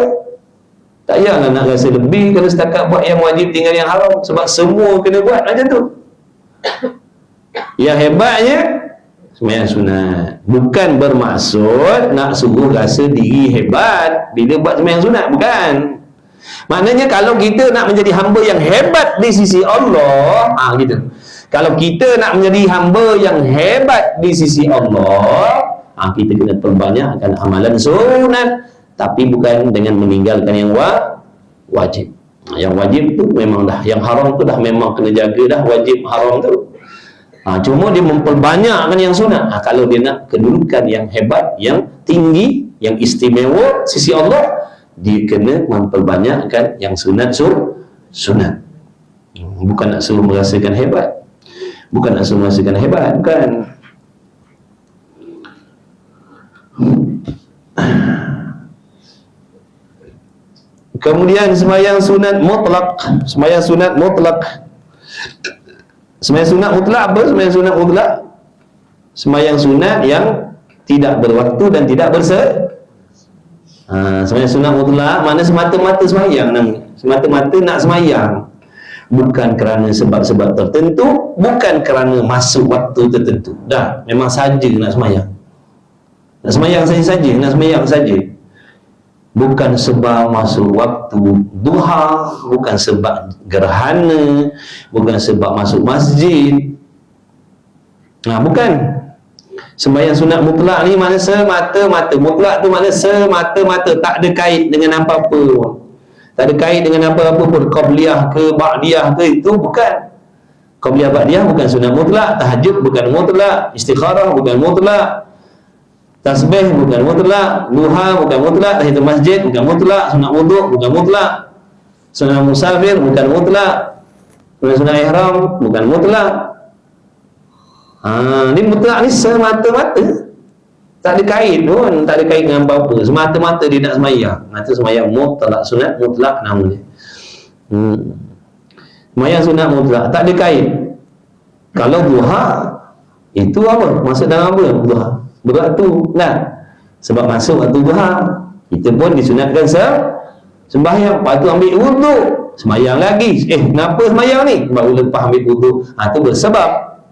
Tak payahlah nak rasa lebih kalau setakat buat yang wajib tinggal yang haram, sebab semua kena buat macam tu. Yang hebatnya sembahyang sunat. Bukan bermaksud nak suruh rasa diri hebat bila buat sembahyang sunat, bukan. Maknanya kalau kita nak menjadi hamba yang hebat di sisi Allah, gitu. Kalau kita nak menjadi hamba yang hebat di sisi Allah, kita kena perbanyakkan amalan sunat, tapi bukan dengan meninggalkan yang wajib. Yang wajib tu memang dah, yang haram tu dah memang kena jaga dah, wajib haram tu. Cuma dia memperbanyakkan yang sunat. Kalau dia nak kedudukan yang hebat, yang tinggi, yang istimewa sisi Allah, dia kena memperbanyakkan yang sunat. Bukan nak suruh merasakan hebat, bukan. Kemudian sembahyang sunat mutlak. Sembahyang sunat mutlak apa? Sembahyang sunat yang tidak berwaktu dan tidak sembahyang sunat mutlak mana semata-mata sembahyang, semata-mata nak sembahyang, bukan kerana sebab-sebab tertentu, bukan kerana masuk waktu tertentu. Dah memang saja nak sembahyang. Nak sembahyang saja. Bukan sebab masuk waktu duha, bukan sebab gerhana, bukan sebab masuk masjid. Bukan. Sembahyang sunat mutlak ni mana semata-mata. Mutlak tu mana semata-mata, tak ada kait dengan apa-apa. Tak ada kait dengan apa-apa pun. Qabliyah ke ba'diyah ke, itu bukan. Qabliyah ba'diyah bukan sunat mutlak. Tahajud bukan mutlak. Istikharah bukan mutlak. Tasbih bukan mutlak, duha bukan mutlak, tahiyatul masjid bukan mutlak, sunat wuduk bukan mutlak, sunat musafir bukan mutlak, sunat ihram bukan mutlak. Ni mutlak ni semata-mata, tak ada kait pun, tak ada kait dengan apa-apa, semata-mata dia nak sembahyang. Itu sembahyang mutlak, sunat mutlak nama dia. Sembahyang sunat mutlak, tak ada kait. Kalau duha, itu apa? Maksud dalam apa duha? Berwaktu lah, sebab masuk waktu duha, kita pun disunatkan sembahyang. Lepas tu ambil wuduk, sembahyang lagi. Kenapa sembahyang ni? Baru lepas ambil wuduk. Itu bersebab.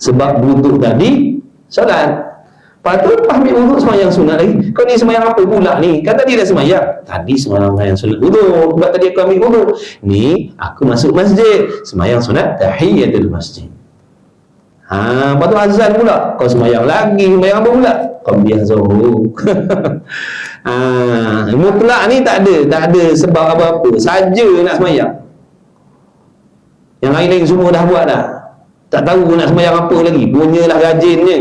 Sebab wuduk tadi solat. Lepas tu lepas ambil wuduk, sembahyang sunat lagi. Kau ni sembahyang apa pula ni? Kan tadi dah sembahyang. Tadi sembahyang sunat wuduk, sebab tadi aku ambil wuduk. Ni aku masuk masjid, sembahyang sunat tahiyatul masjid. Lepas tu azan pula, kau sembahyang lagi. Sembahyang apa pula? Qabliyah zuhur. Mutlak ni tak ada sebab apa-apa, saja nak sembahyang. Yang lain-lain semua dah buat dah, tak tahu nak sembahyang apa lagi, punyalah rajinnya.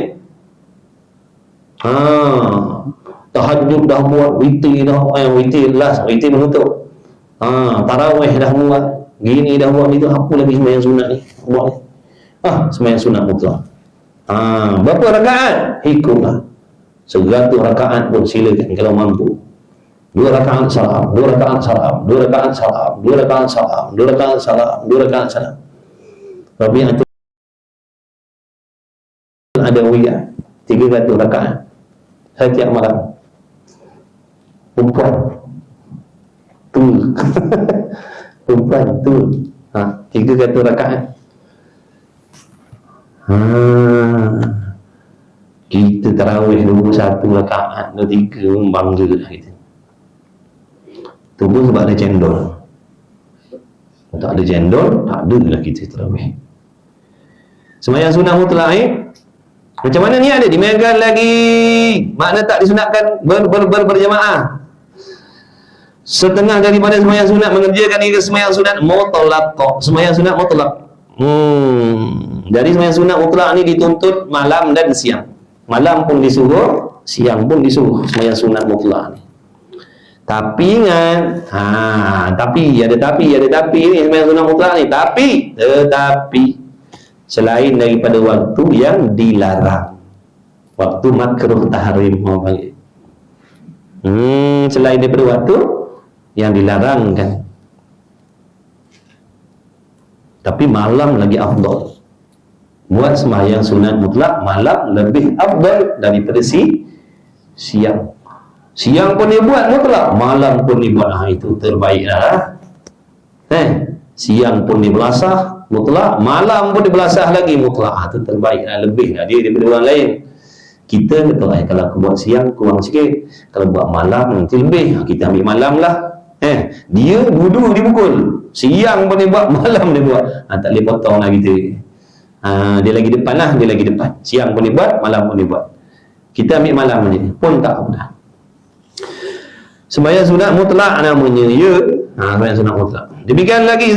Tahajud dah buat, witir dah, witir last, witir menutup. Tarawih dah buat, gini dah buat, itu apa lagi sembahyang sunat ni buat ni? Sembahyang sunat mutlak. Berapa rakaat? Hitunglah. 100 rakaat pun silakan kalau mampu. 2 rakaat salam, 2 rakaat salam, 2 rakaat salam, 2 rakaat salam, 2 rakaat salam, 2 rakaat salam. Rabi'atul Adawiyah 300 rakaat setiap malam. Perempuan tu perempuan tu 300 rakaat. Kita tarawih 21 rakaat 23 bangga dah kita. Tu pun sebab ada cendol. Tak ada cendol, tak ada lah kita tarawih. Sembahyang sunat mutlak macam mana ni ada dimainkan lagi? Makna tak disunatkan berjamaah. Setengah daripada sembahyang sunat mengerjakan ini sembahyang sunat mutlak. Sembahyang sunat mutlak. Jadi sembahyang sunat mutlak ni dituntut malam dan siang. Malam pun disuruh, siang pun disuruh sembahyang sunat mutlak ni. Tapi ingat, tapi ada tapi ni sembahyang sunat mutlak ni. Tetapi selain daripada waktu yang dilarang, waktu makruh tahrim orang panggil. Selain daripada waktu yang dilarang kan. Tapi malam lagi afdal. Buat sembahyang sunat mutlak malam lebih afdal daripada siang. Siang pun dia buat mutlak, malam pun dia buat. Itu terbaiklah. Siang pun dia belasah mutlak, malam pun dia belasah lagi mutlak. Itu terbaiklah, lebih dia daripada orang lain. Kita kata kalau aku buat siang kurang sikit, kalau buat malam nanti lebih, kita ambil malam lah. Dia dua-dua dipukul, siang pun dia buat, malam dia buat. Tak boleh potong lah kita. Dia lagi depan lah, dia lagi depan. Siang pun dia buat, malam pun dia buat. Kita ambil malam je, pun tak apa dah. Sembahyang sunat mutlak namanya, sembahyang sunat mutlak. Demikian lagi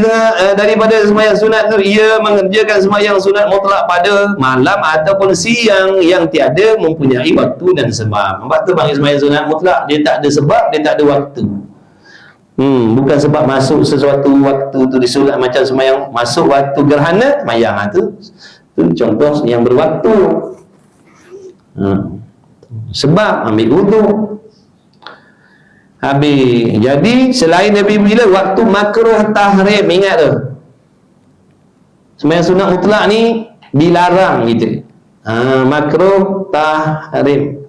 daripada sembahyang sunat tu, ia mengerjakan sembahyang sunat mutlak pada malam ataupun siang yang tiada mempunyai waktu dan sebab. Sebab tu panggil sembahyang sunat mutlak. Dia tak ada sebab, dia tak ada waktu. Bukan sebab masuk sesuatu waktu tu disolat macam sembahyang masuk waktu gerhana sembahyang tu contoh yang berwaktu. Sebab ambil wudu. Habis. Jadi selain Nabi bila waktu makruh tahrim, ingat tu. Sembahyang sunat mutlak ni dilarang gitu. Makruh tahrim.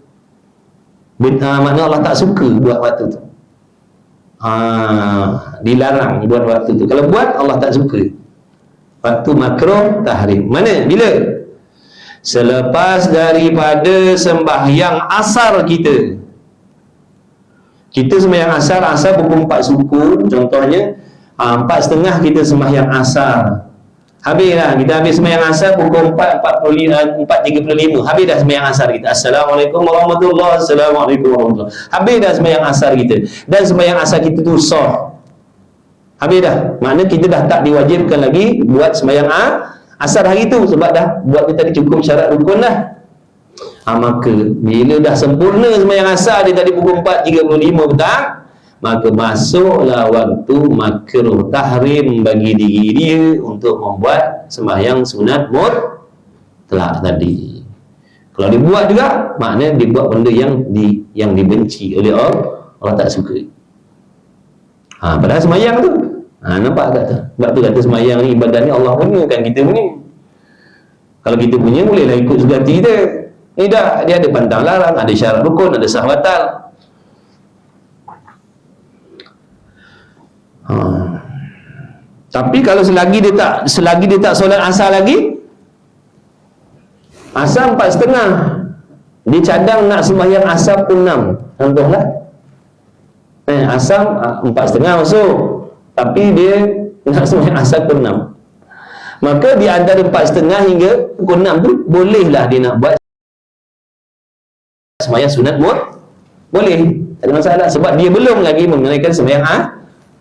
Makna Allah tak suka buat waktu tu. Dilarang buat waktu tu. Kalau buat Allah tak suka. Waktu makruh tahrim. Mana? Bila? Selepas daripada sembahyang asar kita. Kita sembahyang asar pukul 4 suku contohnya, 4.30 kita sembahyang asar. Habis dah, kita habis sembahyang asar pukul 4.35. Habis dah sembahyang asar kita. Assalamualaikum warahmatullahi wabarakatuh. Assalamualaikum warahmatullahi wabarakatuh. Habis dah sembahyang asar kita. Dan sembahyang asar kita tu sah. Habis dah. Maknanya kita dah tak diwajibkan lagi buat sembahyang asar hari tu. Sebab dah buat kita tadi cukup syarat rukun dah. Maka bila dah sempurna sembahyang asar dia tadi pukul 4.35 petang, maka masuklah waktu makruh tahrim bagi diri dia untuk membuat sembahyang sunat mutlak tadi. Kalau dibuat juga, maknanya dibuat benda yang dibenci oleh Allah tak suka. Padahal sembahyang tu nampak tak tu? Sebab tu kata sembahyang ni ibadah ni Allah punya, kan kita punya. Kalau kita punya bolehlah ikut suka hati kita. Ni dah, dia ada pantang larang, ada syarat rukun, ada sah batal. Tapi kalau selagi dia tak solat asar lagi, asar 4.30, dia cadang nak sembahyang asar pukul 6, contohlah. Asar 4.30 masuk, tapi dia nak sembahyang asar pukul 6. Maka di antara 4.30 hingga pukul 6 tu, bolehlah dia nak buat sembahyang sunat boleh, tak ada masalah, sebab dia belum lagi menunaikan sembahyang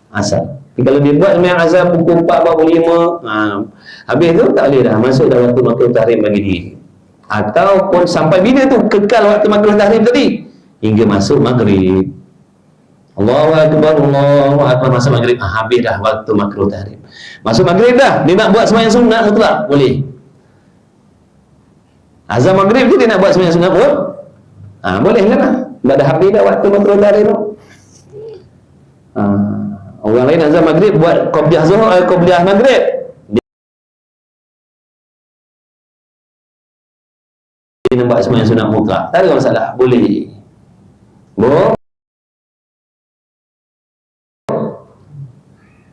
asar. Tapi kalau dia buat sembahyang asar pukul 4.45, habis tu tak boleh dah, masuk dah waktu makruh tahrim bagi dia. Ataupun sampai bila tu kekal waktu makruh tahrim tadi hingga masuk maghrib. Allahu akbar, masuk maghrib, habis dah waktu makruh tahrim. Masuk maghrib dah, dia nak buat sembahyang sunat mutlak boleh. Azan maghrib tu dia nak buat sembahyang sunat pun boleh lah. Dah habis dah waktu makruh tahrim tu. Orang lain azan maghrib buat qabliyah zuhur, qabliyah maghrib, dia nak buat sembahyang sunat mutlak, tak ada masalah, boleh.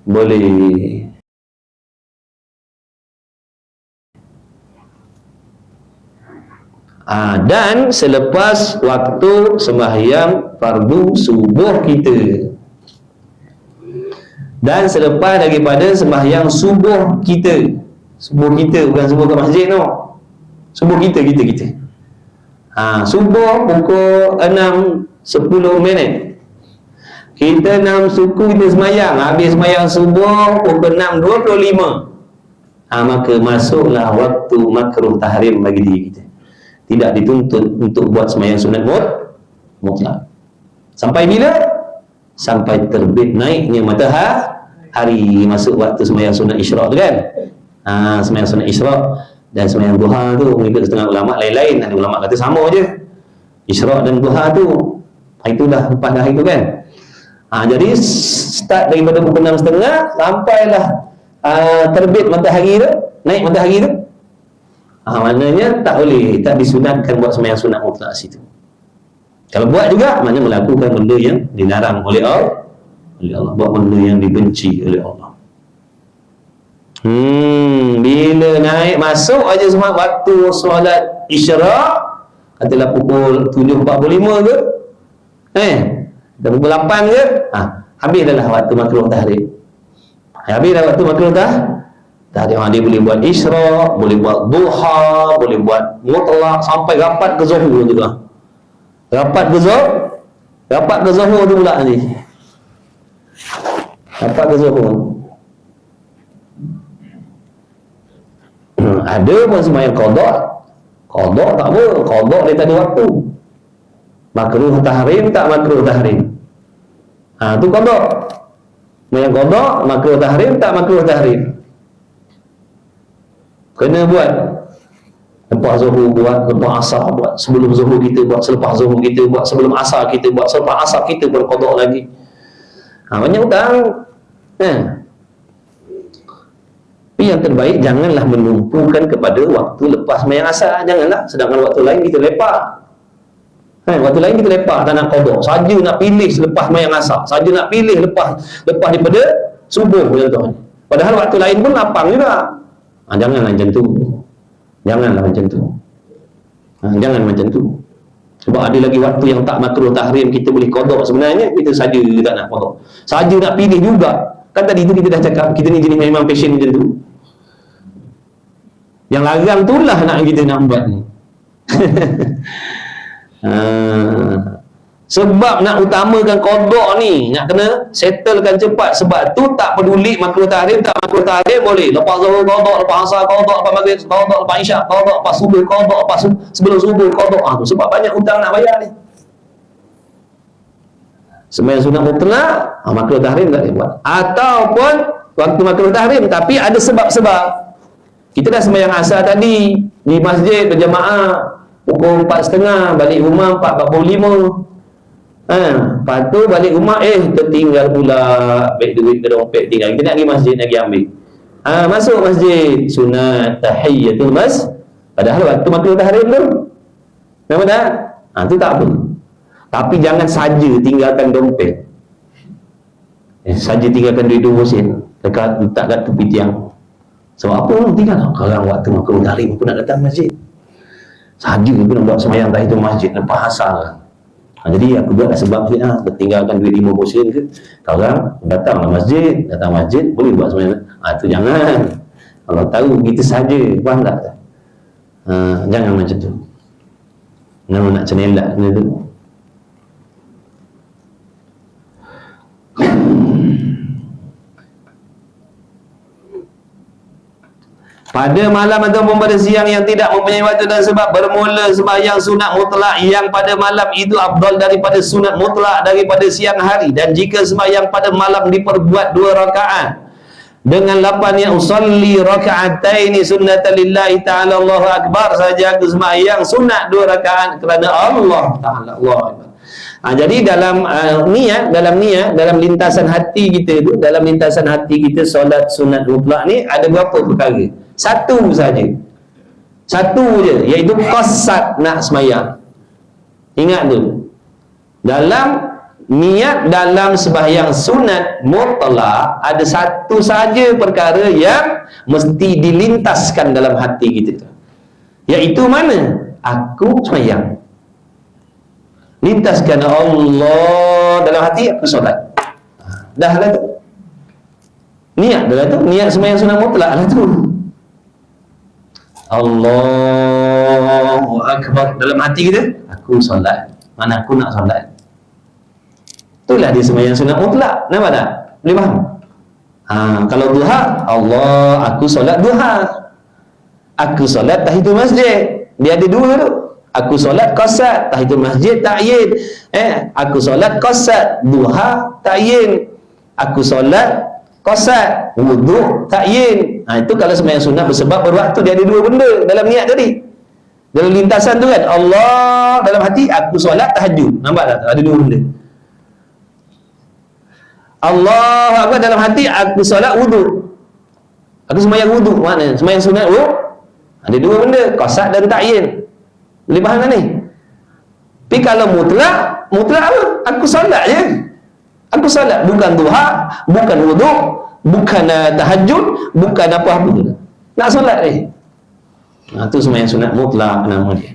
Boleh. Dan selepas waktu sembahyang fardu subuh kita, dan selepas daripada sembahyang subuh kita bukan subuh ke masjid tu, subuh kita subuh pukul 6:10 kita 6 suku kita sembahyang, habis sembahyang subuh pukul 6:25, maka masuklah waktu makruh tahrim bagi diri kita. Tidak dituntut untuk buat sembahyang sunat mutlak. Sampai bila? Sampai terbit naiknya matahari, masuk waktu sembahyang sunat isyraq tu kan. Sembahyang sunat isyraq dan sembahyang duha tu mengikut setengah ulama lain-lain. Ada ulama kata sama je, isyraq dan duha tu itu dah lepas dah itu kan. Jadi start daripada pukul 6:30 sampailah terbit matahari tu, naik matahari tu. Maknanya tak boleh, tak disunatkan buat sembahyang sunat mutlak situ. Kalau buat juga, maknanya melakukan benda yang dilarang oleh Allah, buat benda yang dibenci oleh Allah. Bila naik masuk aja semua waktu solat isyraq, katalah pukul 7.45 ke, dah pukul 8 ke, habis dah waktu makruh tahrim. Habis dah waktu makruh tahrim. Dia boleh buat isyraq, boleh buat duha, boleh buat mutlak sampai rapat ke zuhur juga. Rapat ke zuhur tu pula ni. Rapat ke zuhur. Ada pun sembahyang qada. Qada tak apa, qada dia tak ada waktu. Makruh tahrim tak makruh tahrim. Tu qada. Sembahyang qada makruh tahrim tak makruh tahrim. Kena buat lepas zuhur buat, lepas asar buat, sebelum zuhur kita buat, selepas zuhur kita buat, sebelum asar kita buat, selepas asar kita berqada lagi. Banyak hutang. Tapi yang terbaik janganlah menumpukan kepada waktu lepas sembahyang asar, janganlah. Sedangkan waktu lain kita lepak. Waktu lain kita lepak, tak nak qada, saja nak pilih selepas sembahyang asar, saja nak pilih lepas daripada subuh contohnya. Padahal waktu lain pun lapang juga. Janganlah macam tu. Jangan macam tu. Sebab ada lagi waktu yang tak makruh tahrim kita boleh qada. Sebenarnya kita saja tak nak qada, saja nak pilih juga. Kan tadi tu kita dah cakap, kita ni jenis memang passion macam tu. Yang larang tu lah nak kita nak buat ni. Sebab nak utamakan qada ni, nak kena settlekan cepat. Sebab tu tak peduli makruh tahrim tak makruh tahrim boleh. Lepas zuhur qada, lepas asar qada, lepas maghrib qada, lepas isyak qada, lepas subuh qada, lepas sebelum subuh qada. Tu sebab banyak hutang nak bayar ni. Sembahyang sunat mutlak, makruh tahrim tak boleh buat. Ataupun waktu makruh tahrim tapi ada sebab-sebab. Kita dah sembahyang asar tadi di masjid berjamaah pukul 4.30, balik rumah 4.45. Lepas tu balik rumah tertinggal pula beg duit ke dompet tinggal. Kita nak pergi masjid, nak pergi ambil. Masuk masjid, sunat tahiyyatul masjid. Padahal waktu makruh tahrim tu. Nampak tak? Tu tak apa. Tapi jangan saja tinggalkan dompet. Saja tinggalkan duit 2 sen letak kat tepi tiang. Sebab apa orang tinggal? Sekarang waktu makruh tahrim pun nak datang masjid. Saja pun nak buat sembahyang tahiyatul masjid lepas asar. Jadi aku buatlah sebab ni bertinggalkan duit 50 sen ke. Sekarang datang masjid, boleh buat sembahyang. Tu jangan. Kalau tahu begitu saja, faham tak? Jangan macam tu. Jangan nak cenelak benda tu. Pada malam ataupun pada siang yang tidak mempunyai waktu dan sebab bermula sembahyang sunat mutlak yang pada malam itu afdal daripada sunat mutlak daripada siang hari. Dan jika sembahyang pada malam diperbuat 2 rakaat dengan lapannya usalli raka'ataini sunnatan lillahi ta'ala Allahu akbar saja aku sembahyang sunat 2 rakaat kerana Allah Ta'ala. Allah Akbar. Jadi dalam niat, dalam lintasan hati kita tu, dalam lintasan hati kita solat sunat mutlak ni ada berapa perkara? Satu saja. Satu je, iaitu qasad nak sembahyang. Ingat tu. Dalam niat dalam sembahyang sunat mutlak ada satu saja perkara yang mesti dilintaskan dalam hati kita tu. Iaitu mana? Aku sembahyang. Lintaskan Allah dalam hati, aku solat. Dah lah tu. Niat dah lah tu. Niat sembahyang sunat mutlak lah tu. Allahu Akbar dalam hati kita, aku solat. Mana aku nak solat. Itulah dia sembahyang sunat mutlak. Nampak tak? Boleh faham? Kalau duha, Allah, aku solat duha. Aku solat tahiyatul masjid. Dia ada dua tu. Aku solat qasad, tahiyatul masjid ta'yin. Aku solat qasad, duha ta'yin. Aku solat qasad, wuduk ta'yin. Itu kalau sembahyang sunat bersebab berwaktu, dia ada dua benda dalam niat tadi. Dalam lintasan tu kan, Allah dalam hati, aku solat tahajud. Nampak tak? Ada dua benda. Allah Akbar dalam hati, aku solat wuduk. Aku sembahyang wuduk. Mana? Sembahyang sunat wuduk. Ada dua benda, qasad dan ta'yin. Boleh faham tak ni? Tapi kalau mutlak apa? Aku solat je. Aku solat, bukan duha, bukan wuduk, bukan tahajud, bukan apa-apa tu. Nak solat ni. Tu sembahyang sunat mutlak nama dia.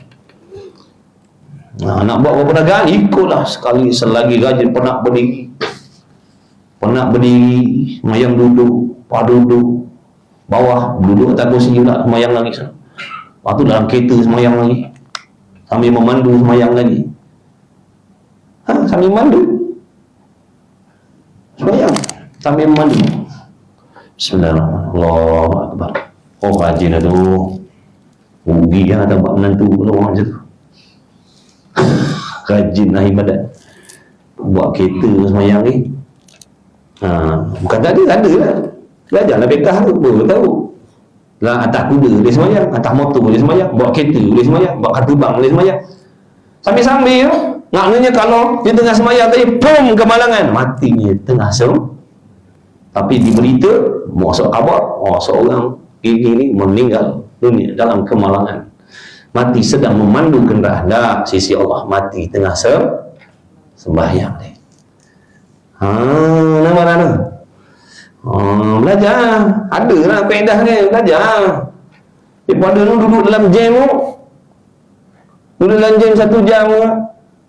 Nak buat perniagaan, ikutlah sekali selagi rajin penat berdiri. Penat berdiri, semayang duduk, duduk bawah, duduk atas kursi pula, semayang lagi sana. Lepas tu dalam kereta semayang lagi, sambil memandu semayang lagi. Sambil memandu semayang, sambil memandu. Bismillahirrahmanirrahim. Allahu Akbar. Oh rajin lah tu. Rugi lah tak buat menantu orang macam tu. Rajin lah ibadat. Buat kereta semayang ni. Bukan tak ada lah. Belajarlah fiqh tu, baru tahu. Lah atas kuda boleh semayang, atas motor boleh semayang, bawa kereta boleh semayang, bawa kartu bank boleh semayang. Sambil-sambil tu, maknanya kalau dia tengah semayang tadi, pum kemalangan, matinya tengah seru. Tapi diberita, masuk khabar, seorang ini meninggal dunia dalam kemalangan. Mati sedang memandu kenderaan. Tak, sisi Allah, mati tengah sembahyang ni. Nampak tak tu? Belajar. Ada lah kaedah ni, belajar. Daripada tu duduk dalam jam tu, duduk dalam jam 1 jam tu,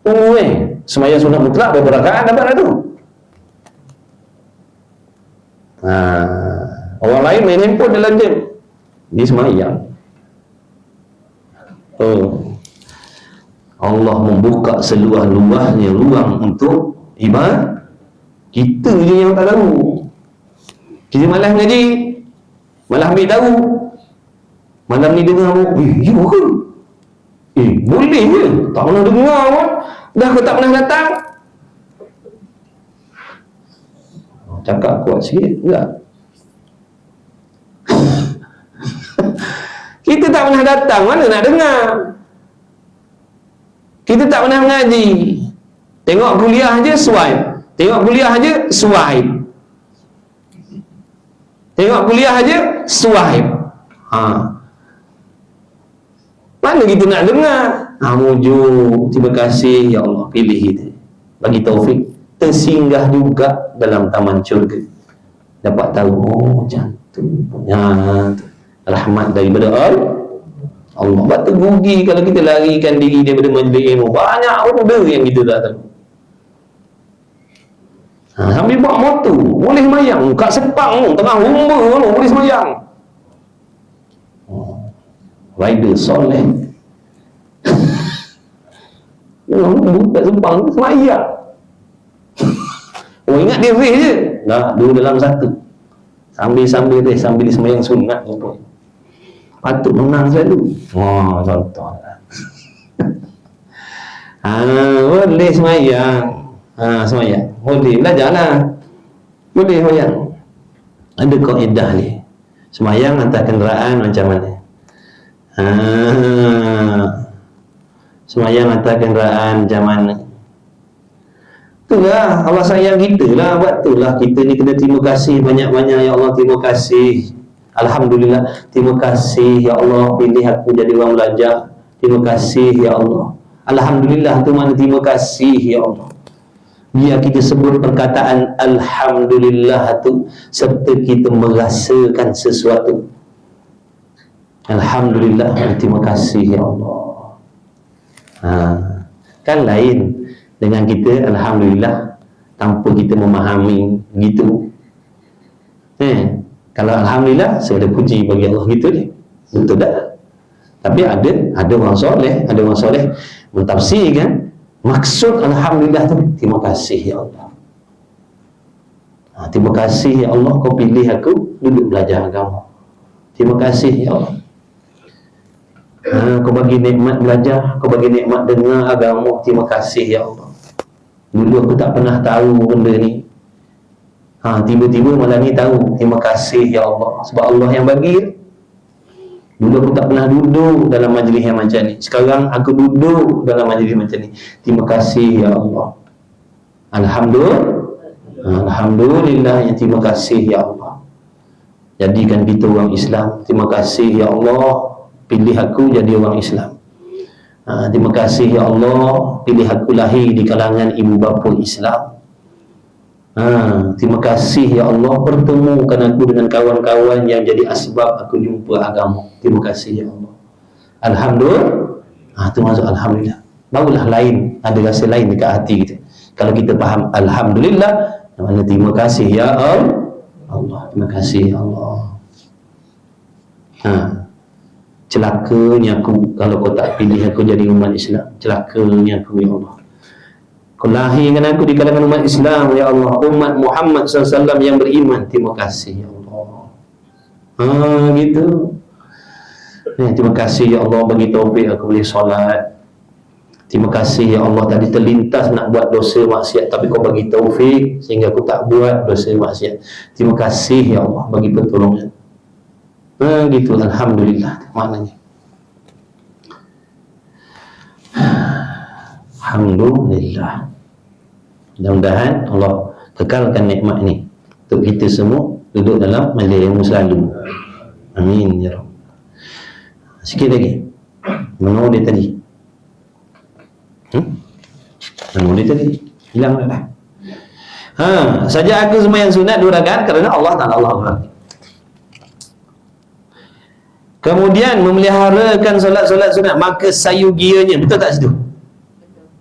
tunggu sembahyang sunat mutlak berapa rakaat dapat lah tu. Orang lain main handphone dalam jam, dia sembahyang. Allah membuka seluas-luasnya ruang untuk ibadah. Kita je yang tak tahu. Kita malas ngaji, malas ambil tahu. Malam ni dengar, ya ke? Boleh je. Tak pernah dengar pun. Dah aku tak pernah datang. Cakap kuat sikit, enggak? Kita tak pernah datang, mana nak dengar? Kita tak pernah mengaji. Tengok kuliah je, swipe. Tengok kuliah aja, swipe. Tengok kuliah aja, swipe. Mana kita nak dengar? Mujur, terima kasih ya Allah, pilih kita. Bagi taufik, tersinggah juga dalam taman syurga. Dapat tahu, macam tu. Rahmat daripada Allah. Batu rugi kalau kita larikan diri daripada majlis ilmu. Banyak benda yang kita tak tahu. Sambil bawa motor boleh semayang, kat Sepang tengah humba boleh semayang. Rider soleh humba kat Sepang semayang. Ingat dia race je. Dua dalam satu. Sambil race, sambil semayang sunat pun. Patut menang selalu. Contoh lah. Boleh semayang. Semayang boleh, belajarlah. Boleh semayang. Ada kaedah ni. Semayang hantar kenderaan macam mana? Semayang hantar kenderaan macam mana? Itulah Allah sayang kita lah. Buat itulah kita ni kena terima kasih banyak-banyak. Ya Allah, terima kasih. Alhamdulillah, terima kasih ya Allah pilih aku jadi orang belajar. Terima kasih ya Allah. Alhamdulillah tu mana terima kasih ya Allah. Biar kita sebut perkataan Alhamdulillah tu serta kita merasakan sesuatu. Alhamdulillah, terima kasih ya Allah. Kan lain dengan kita Alhamdulillah tanpa kita memahami gitu. Kalau Alhamdulillah segala puji bagi Allah gitu je. Betul tak? Tapi ada orang soleh mentafsirkan maksud Alhamdulillah tu, terima kasih ya Allah. Terima kasih ya Allah kau pilih aku duduk belajar agama. Terima kasih ya Allah. Kau bagi nikmat belajar, kau bagi nikmat dengar agama. Terima kasih ya Allah. Dulu aku tak pernah tahu benda ni. Tiba-tiba malam ni tahu. Terima kasih ya Allah. Sebab Allah yang bagi. Dulu aku tak pernah duduk dalam majlis yang macam ni. Sekarang aku duduk dalam majlis macam ni. Terima kasih ya Allah. Alhamdulillah ya, terima kasih ya Allah. Jadikan kita orang Islam. Terima kasih ya Allah. Pilih aku jadi orang Islam. Terima kasih ya Allah. Pilih aku lahir di kalangan ibu bapa Islam. Terima kasih ya Allah pertemukan aku dengan kawan-kawan yang jadi asbab aku jumpa agama. Terima kasih ya Allah. Alhamdulillah. Itu maksud Alhamdulillah. Barulah lain, ada rasa lain dekat hati kita. Kalau kita faham Alhamdulillah, maknanya terima kasih ya Allah. Terima kasih ya Allah. Celakanya aku kalau kau tak pilih aku jadi umat Islam. Celakanya aku ya Allah. Kau lahirkan aku di kalangan umat Islam ya Allah. Umat Muhammad SAW yang beriman. Terima kasih ya Allah. Gitu. Terima kasih ya Allah bagi taufik aku boleh solat. Terima kasih ya Allah tadi terlintas nak buat dosa maksiat tapi kau bagi taufik sehingga aku tak buat dosa maksiat. Terima kasih ya Allah bagi pertolongan. Gitu Alhamdulillah maknanya. Alhamdulillah. Mudah-mudahan Allah kekalkan nikmat ni untuk kita semua duduk dalam majlis ilmu selalu. Amin ya Rabb. Sikit lagi. Mana dia tadi? Mana dia tadi? Hilang dah. Saja aku sembahyang sunat 2 rakaat kerana Allah Ta'ala Allah. Kemudian memeliharakan solat-solat sunat, maka sayugianya, betul tak situ?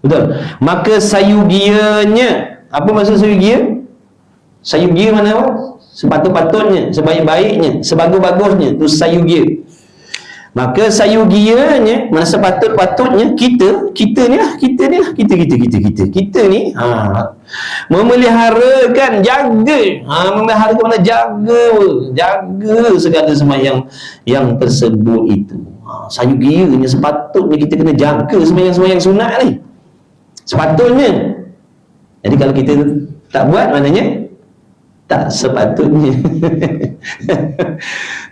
Betul. Maka sayugianya, apa maksud sayugia? Sayugia mana apa? Sepatut-patutnya, sebaik-baiknya, sebagus-bagusnya, tu sayugia. Maka sayugianya, mana sepatut-patutnya kita ni memeliharakan, jaga. Memeliharakan mana? Jaga segala sembahyang yang tersebut itu. Sayugianya sepatutnya kita kena jaga sembahyang-sembahyang sunat ni. Sepatutnya. Jadi kalau kita tak buat, maknanya tak sepatutnya.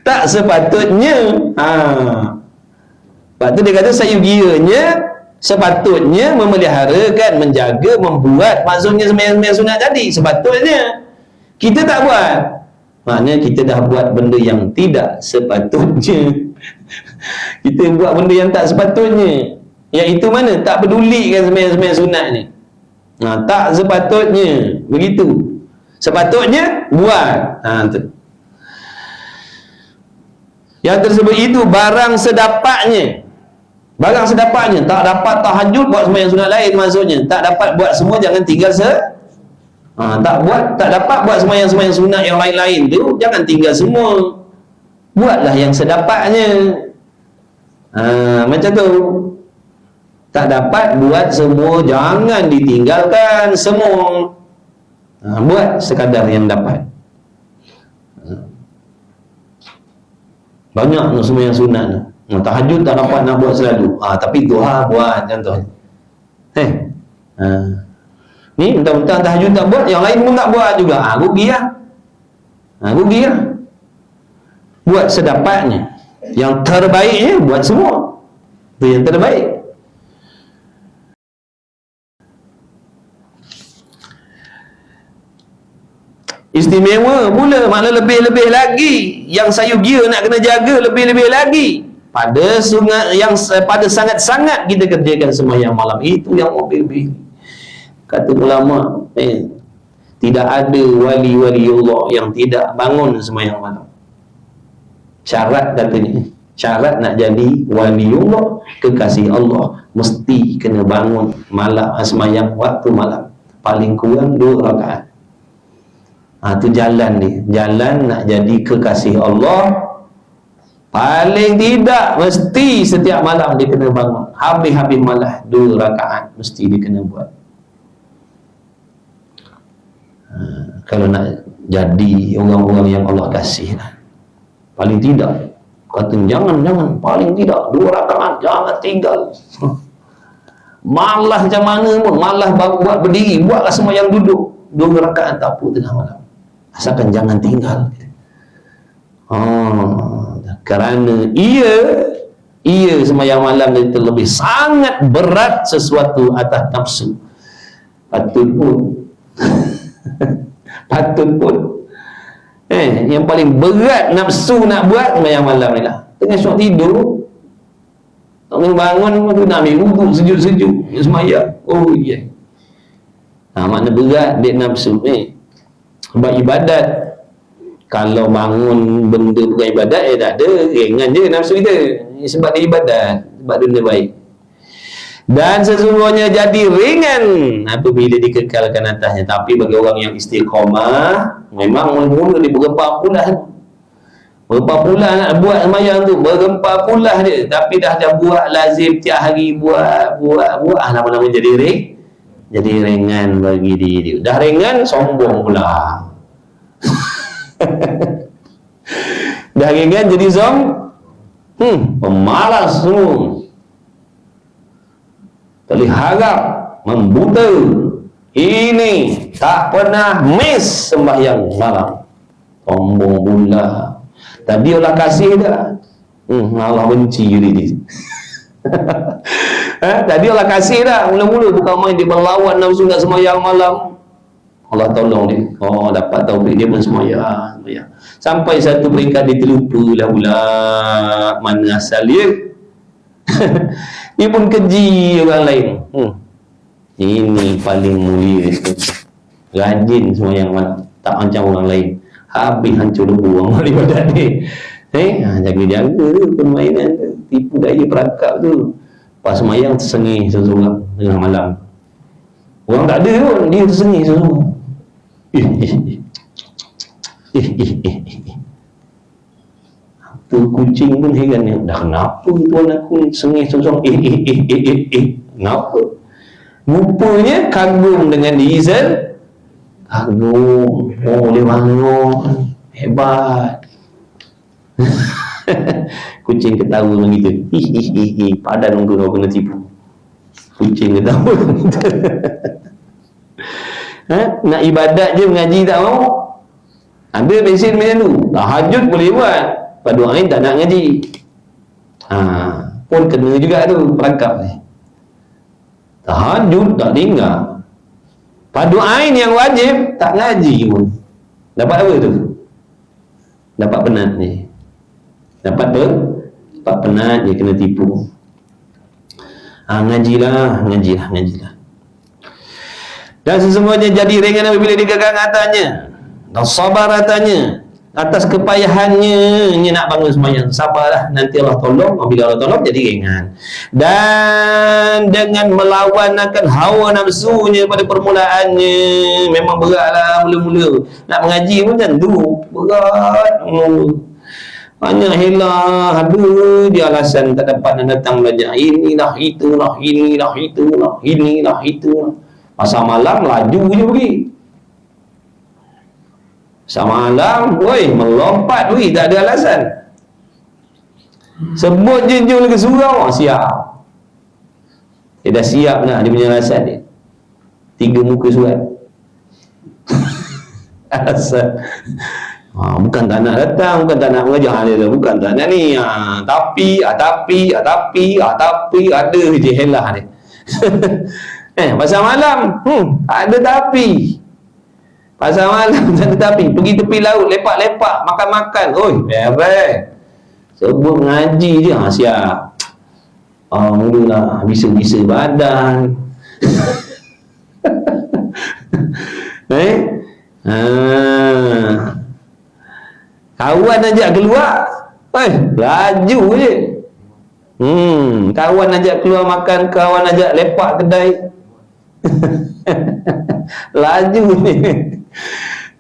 Tak sepatutnya. Sebab tu dia kata sayugianya sepatutnya memeliharakan, menjaga, membuat. Maksudnya sembahyang-sembahyang sunat tadi sepatutnya. Kita tak buat, maknanya kita dah buat benda yang tidak sepatutnya. Kita buat benda yang tak sepatutnya. Iaitu mana? Tak pedulikan sembahyang-sembahyang sunat ni. Tak sepatutnya. Begitu. Sepatutnya buat. Tu. Yang tersebut itu barang sedapatnya. Barang sedapatnya. Tak dapat tahajud buat sembahyang sunat lain maksudnya. Tak dapat buat semua, jangan tinggal tak dapat buat sembahyang-sembahyang sunat yang lain-lain tu, jangan tinggal semua. Buatlah yang sedapatnya. Macam tu. Tak dapat buat semua, jangan ditinggalkan semua. Buat sekadar yang dapat. Banyak nak sembahyang sunat ni. Tahajud tak dapat nak buat selalu. Tapi duha buat contohnya. Ni mentang-mentang tahajud tak buat, yang lain pun tak buat juga. Rugi lah. Rugi lah. Buat sedapatnya. Yang terbaiknya buat semua. Itu yang terbaik. Istimewa pula, makna lebih-lebih lagi. Yang sayugia nak kena jaga lebih-lebih lagi. Pada sangat-sangat kita kerjakan sembahyang malam. Itu yang lebih-lebih. Kata ulama, tidak ada wali-wali Allah yang tidak bangun sembahyang malam. Syarat katanya, syarat nak jadi wali Allah, kekasih Allah, mesti kena bangun malam, sembahyang waktu malam. Paling kurang 2 rakaat. Itu jalan dia. Jalan nak jadi kekasih Allah, paling tidak mesti setiap malam dia kena bangun. Habis-habis malam 2 rakaat mesti dia kena buat. Kalau nak jadi orang-orang yang Allah kasih lah. Paling tidak, kata jangan, paling tidak 2 rakaat, jangan tinggal. Malah macam mana pun, malah buat berdiri, buatlah semua yang duduk 2 rakaat tak apa tengah malam. Asalkan jangan tinggal. Kerana ia sembahyang malam itu lebih sangat berat sesuatu atas nafsu. Patut pun yang paling berat nafsu nak buat sembahyang malam ni lah. Tengah syok tidur, bangun nak ambil wuduk sejuk-sejuk sembahyang. Oh iya. Makna berat dia nafsu ni. Buat ibadat, kalau bangun benda bukan ibadat, tak ada, ringan je nafsu kita. Sebab dia ibadat, sebab benda baik. Dan sesungguhnya jadi ringan apabila dikekalkan atasnya. Tapi bagi orang yang istiqamah, memang mula-mula dia bergempar-pulah nak buat sembahyang tu, bergempar-pulah dia. Tapi dah buat lazim tiap hari, buat lama-lama jadi ringan bagi dia. Dah ringan, sombong pula. Dah ringan jadi pemalas semua. Terharap membuta. Ini tak pernah miss sembahyang malam. Sombong pula. Tadi Allah kasih dah. Allah benci dia. Tadi Allah kasih dah. Mula-mula bukan main dia berlawan nafsu nak sembahyang malam. Allah tolong dia. Dapat taufik dia pun sembahyang. Sampai satu peringkat dia terlupa pula mana asal dia. Dia pun keji orang lain. Ini paling mulia. Rajin sembahyang malam. Tak macam orang lain. Habis hancur lebu orang ibadat ni. Jaga-jaga tu permainan tu. Tipu daya perangkap tu. Pas sembahyang tersengih seseorang tengah malam. Orang tak ada pun, dia tersengih seseorang. Tu kucing pun heran ni. Dah kenapa tuan aku ni sengih seseorang? Kenapa? Rupanya kagum dengan diri sendiri. Kagum. Dia bangun. Hebat. Kucing ketawa begitu. Padan muka kau kena tipu. Kucing ketawa. Nak ibadat je mengaji tak mau. Ada mesin macam tu. Tahajud boleh buat. Pada lain tak nak ngaji. Pun kena juga tu perangkap ni. Tahajud tak tinggal. Pada ain yang wajib tak ngaji pun. Dapat apa tu? Dapat penat ni. Dapat penat dia kena tipu. Ngajilah. Dan sesungguhnya jadi ringan apabila digagang atasnya dan sabar atasnya atas kepayahannya. Ini nak bangun sembahyang, sabarlah, nanti Allah tolong. Bila Allah tolong jadi ringan. Dan dengan melawan akan hawa nafsunya pada permulaannya, memang beratlah mula-mula nak mengaji pun macam tu, berat. Banyak helah, ada dia alasan tak dapat nak datang belajar. Inilah itulah. Pasal malam laju je pergi. Pasal malam, melompat tak ada alasan. Sebut je jom ke surau, siap. Dia dah siap nak dia punya alasan dia. 3 muka surat. Alasan. Bukan tak nak datang, bukan tak nak mengajar dia, bukan tak nak ni. Tapi ada je helah dia. Pasal malam, ada tapi. Pasal malam tak ada tapi. Pergi tepi laut, lepak-lepak, makan-makan. Oi, sebut ngaji je, siap. Mulalah bisa-bisa badan. Kawan ajak keluar, laju je. Kawan ajak keluar makan, kawan ajak lepak kedai. Laju je.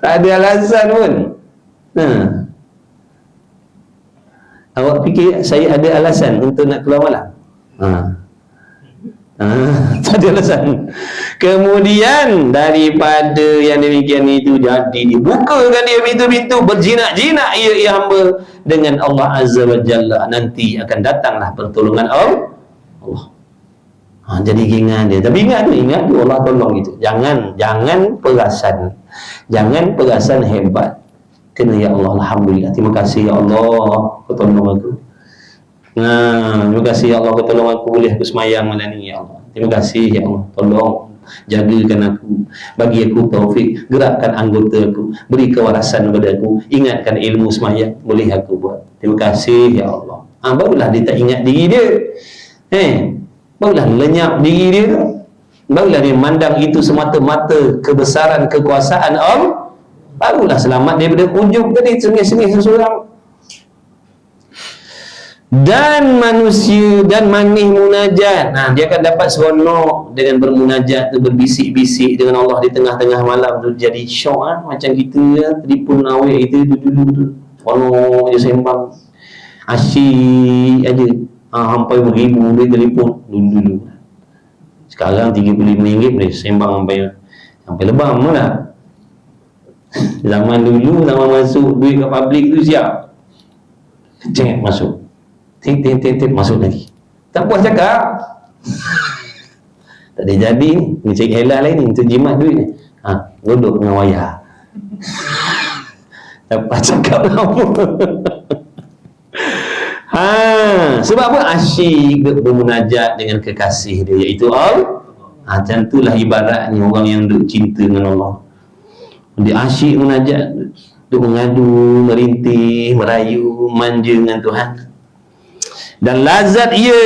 Tak ada alasan pun. Awak fikir saya ada alasan untuk nak keluar malam? Tak ada alasan. Kemudian daripada yang demikian itu jadi dibukakan dia pintu-pintu, berjinak-jinak ia hamba dengan Allah Azza wa Jalla. Nanti akan datanglah pertolongan Allah. Jadi ingat dia. Tapi ingat tu Allah tolong gitu. Jangan perasan hebat. Kena ya Allah, alhamdulillah. Terima kasih ya Allah, kau tolong aku. Terima kasih ya Allah, kau tolong aku, boleh aku semayang malam ni ya Allah. Terima kasih ya Allah, tolong jagakan aku, bagi aku taufik, gerakkan anggota aku, beri kewarasan kepada aku, ingatkan ilmu semayang, boleh aku buat. Terima kasih ya Allah. Barulah dia tak ingat diri dia. Barulah lenyap diri dia. Barulah dia mandang itu semata-mata kebesaran kekuasaan Allah. Barulah selamat daripada ujub tadi, sengih-sengih seseorang. Dan manusia dan manih munajat, dia akan dapat seronok dengan bermunajat tu, berbisik-bisik dengan Allah di tengah-tengah malam tu. Jadi syok macam kita telefon awet itu dulu tu, seronok je sembang, asyik aja. Sampai beribu dia telefon dulu. Sekarang RM35 boleh sembang sampai lebam lah. Zaman dulu, zaman masuk duit kat public tu siap, cek masuk, tik masuk lagi, tak puas cakap. Tak ada jadi ni, cari helah lain ni untuk jimat duit ni. Duduk dengan wayar. Dapat cakap lama. Sebab apa? Asyik bermunajat dengan kekasih dia, iaitu Allah. Macam itulah ibaratnya orang yang duk cinta dengan Allah. Dia asyik munajat, duk mengadu, merintih, merayu, manja dengan Tuhan. Dan lazat ia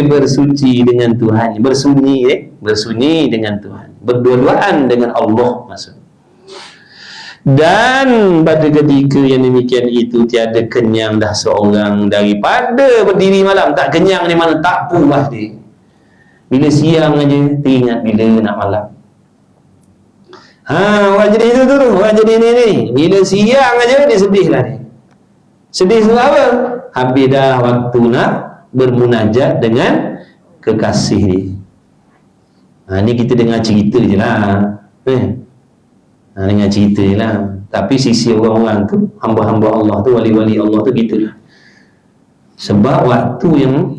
bersuci dengan Tuhan, bersunyi dengan Tuhan, berdua-duaan dengan Allah maksud. Dan pada ketika yang demikian itu, tiada kenyang dah seorang daripada berdiri malam. Tak kenyang di mana, tak puas dia. Bila siang aja teringat bila nak malam. Orang jadi itu tu, orang jadi ni. Bila siang aja dia sedih lah dia. Sedih sebab apa? Habis dah waktu nak bermunajat dengan kekasih dia. Ni kita dengar cerita je lah. Dengar cerita je lah. Tapi sisi orang-orang tu, hamba-hamba Allah tu, wali-wali Allah tu gitulah. Sebab waktu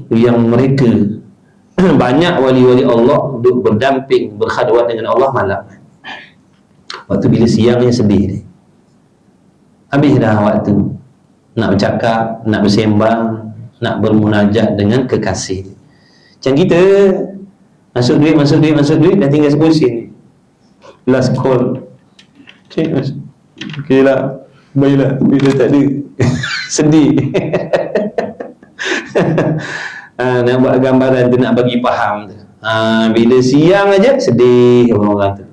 yang mereka banyak wali-wali Allah duduk berdamping, berkhadwat dengan Allah malam. Waktu bila siangnya sedih dia. Habis dah waktu nak bercakap, nak bersembang, nak bermunajat dengan kekasih dia. Macam kita masuk duit, dah tinggal 10 sen. Last call. Okey lah, baiklah, bila tak ada. Sedih. Nak buat gambaran tu, nak bagi faham tu. Bila siang aja sedih orang-orang tu,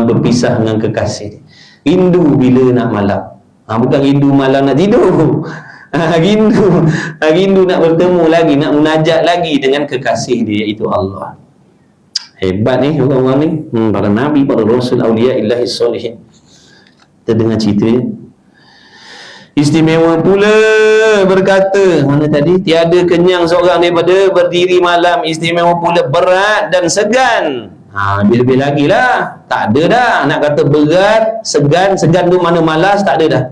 berpisah dengan kekasih. Rindu bila nak malam. Bukan rindu malam nak tidur. Rindu nak bertemu lagi, nak munajat lagi dengan kekasih dia, iaitu Allah. Hebat ni orang-orang ni, para nabi, para rasul, awliya illahi salihin. Kita dengar ceritanya. Istimewa pula berkata, mana tadi? Tiada kenyang seorang daripada berdiri malam. Istimewa pula berat dan segan. Lebih-lebih lagi lah. Tak ada dah nak kata berat, segan tu mana malas, tak ada dah.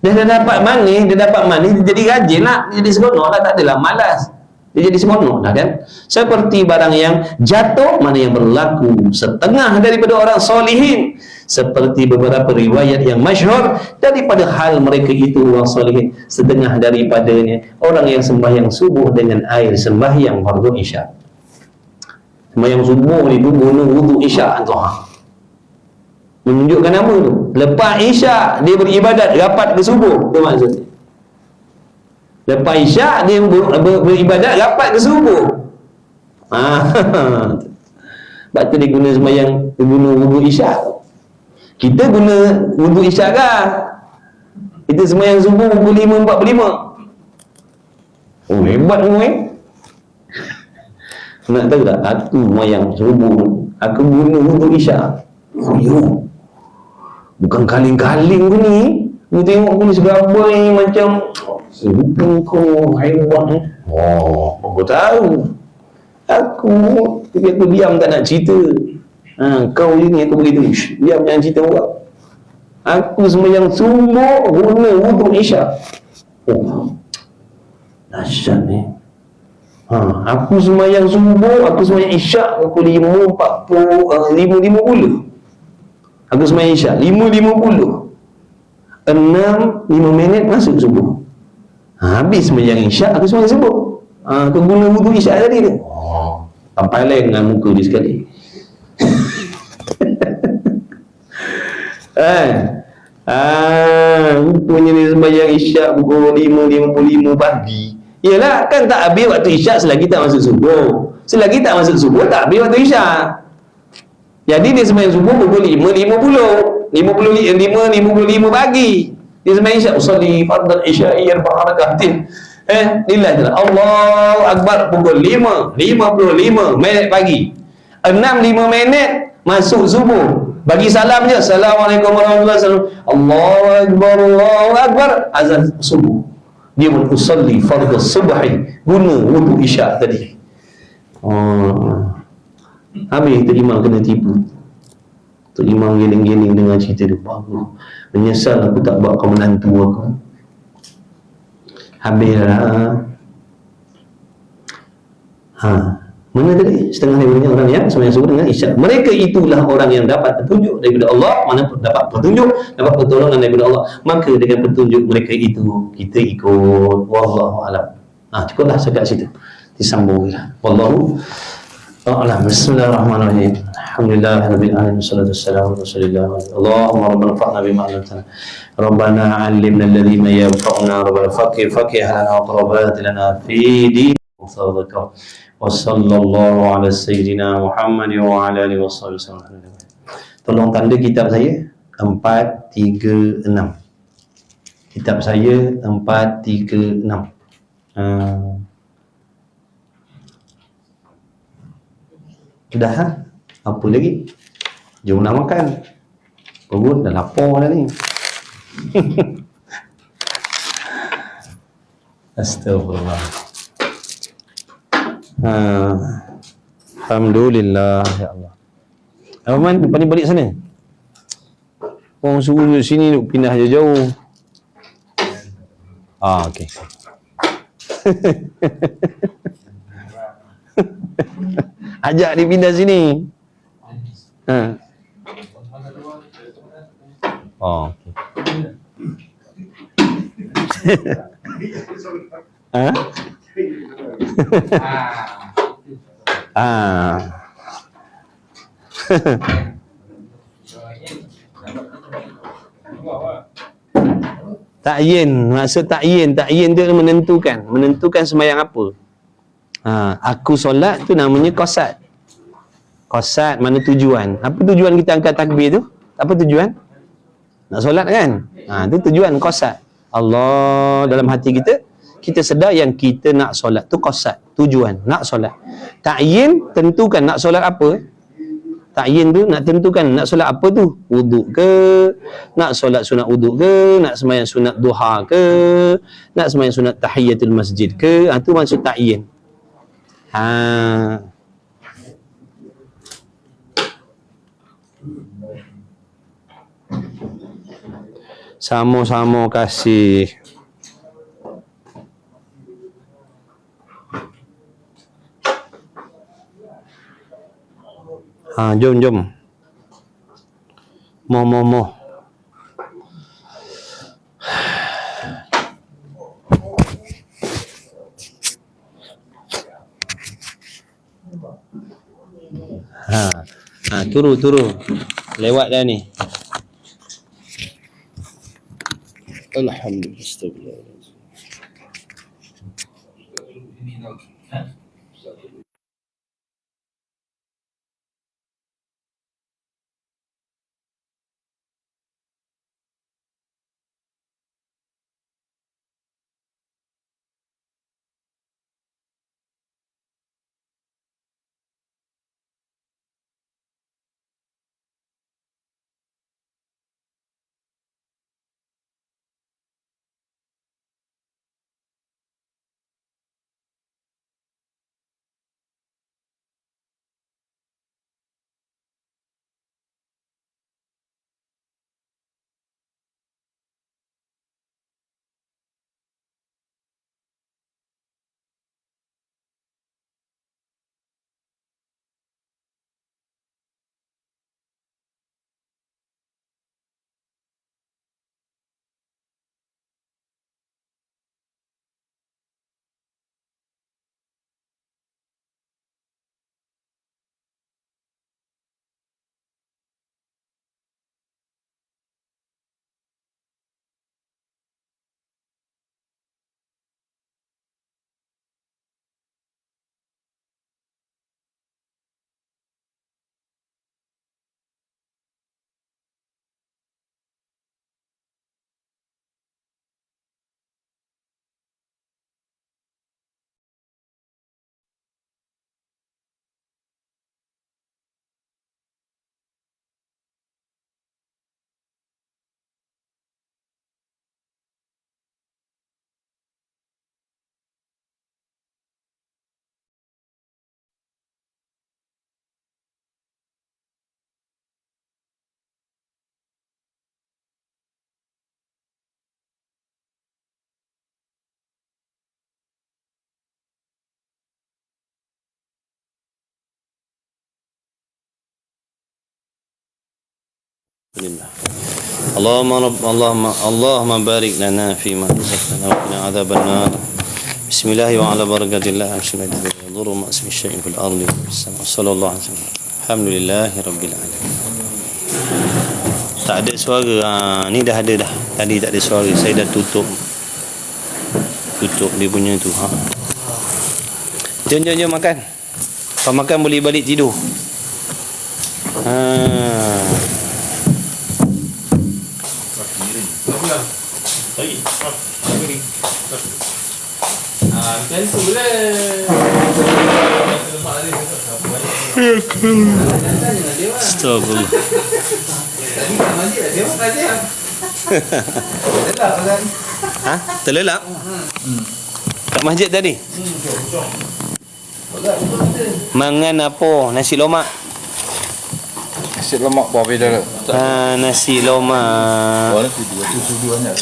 Dia dapat manis, dia jadi rajin lah, dia jadi seronok lah, tak adalah malas. Dia jadi seronok lah kan. Seperti barang yang jatuh, mana yang berlaku setengah daripada orang solihin. seperti beberapa riwayat yang masyhur daripada hal mereka itu orang soleh. Setengah daripadanya orang yang sembahyang subuh dengan air sembahyang fardu isya. Sembahyang subuh itu guna wudu isya tu. Menunjukkan apa tu? Lepas isya dia beribadat rapat ke subuh, tu maksudnya. Lepas isyak dia beribadat rapat ke subuh. Sebab tu dia guna sembahyang, dia guna wudu isyak. Kita guna wudu isyak kan? Kita sembahyang subuh pukul 5.45. Oh, hebat kamu Nak tahu tak? Aku sembahyang subuh, aku guna wudu isyak. Oh, yo. Bukan kaling-kaling tu ni. Aku tengok aku ni segabai macam Rupanya kau hebat ni. Oh, aku tahu. Aku diam tak nak cerita. Kau ni aku begitu. Diam jangan cerita orang. Aku sembahyang subuh guna wudu isyak. Oh, dahsyat ni. Aku sembahyang subuh, aku sembahyang isyak pukul 5.50. Aku sembahyang isyak 5.50. 5 minit masuk subuh. Habis sembahyang isyak, aku sembahyang subuh. Aku guna wudu isyak tadi tu. Sampai lain dengan muka dia sekali. Rupanya dia sembahyang isyak pukul 5.55 pagi. Yelah, kan tak habis waktu isyak selagi tak masuk subuh. Selagi tak masuk subuh, tak habis waktu isyak. Jadi dia sembahyang subuh pukul 5.50 pagi. Dia sembahyang isyak, usalli fardal isya'i arba'a raka'atin. Lillah Allahu Akbar pukul 5.55 minit pagi. 5 minit masuk subuh. Bagi salam je, Assalamualaikum warahmatullahi wabarakatuh. Allahu Akbar, Allahu Akbar. Azan subuh. Dia pun usalli fardal subhi, guna wudu isyak tadi. Habis tu imam kena tipu. Tu imam giling-giling dengan cerita dia. Bagus. Menyesal aku tak buat kau menantu aku. Habislah. Mana tadi? Setengah daripada orang yang sembahyang subuh dengan isyak. Mereka itulah orang yang dapat petunjuk daripada Allah. Mana dapat petunjuk, dapat pertolongan daripada Allah. Maka dengan petunjuk mereka itu, kita ikut. Wallahu a'lam. Cukuplah sekat situ. Disambung lah. Wallahu a'lam. Bismillahirrahmanirrahim. Alhamdulillahirabbil alamin. Wassalatu wassalamu ala Rasulillah. Allahumma rabbana fa'na bima 'allamtana. Rabbana 'allimna alladhi ma yanfa'una. Rabbana faqih lana wa qurbat lana fi din. Wa sallallahu ala sayyidina Muhammad wa ala alihi wasallam. Tolong tanda kitab saya 436. Kitab saya 436. Dah apa lagi? Jom nak makan. Perut dah lapar dah ni. Astagfirullah. Alhamdulillah, ya Allah. Abang Man, balik sana. Orang suruh duduk sini, duduk pindah jauh-jauh. Okey. Ajak dia pindah sini. Okey. Ta'yin, maksud ta'yin tu menentukan sembahyang apa. Aku solat tu namanya qasad. Qasad mana tujuan? Apa tujuan kita angkat takbir tu? Apa tujuan? Nak solat kan? Tu tujuan qasad. Allah dalam hati kita sedar yang kita nak solat tu qasad, tujuan nak solat. Ta'yin tentukan nak solat apa. Ta'yin tu nak tentukan nak solat apa tu, wuduk ke, nak solat sunat wuduk ke, nak sembahyang sunat duha ke, nak sembahyang sunat tahiyatul masjid ke. Tu maksud ta'yin. Sama-sama kasih. Jom. Mo. Turu. Lewat dah ni. Alhamdulillah. اللهم بارك لنا فيما رزقتنا وقنا عذاب النار. بسم الله وعلى بركة الله أمشي لا يضر ما اسم الشيء في الأرض والسماء. صلى الله عليه وسلم. الحمد لله رب العالمين. Tak ada suara. Ni dah ada dah. Tadi tak ada suara. Saya dah tutup dia punya tu. Jom makan. Kalau makan boleh balik tidur. Cancel boleh. Astagfirullah. Tadi kat masjid dah tengok kat dia. Terlelap kan? Terlelap? Kat masjid tadi? Mangan apa? Nasi lomak? Nasi lemak bawah beda lah. Nasi lomak. Bawah nasi dua banyak.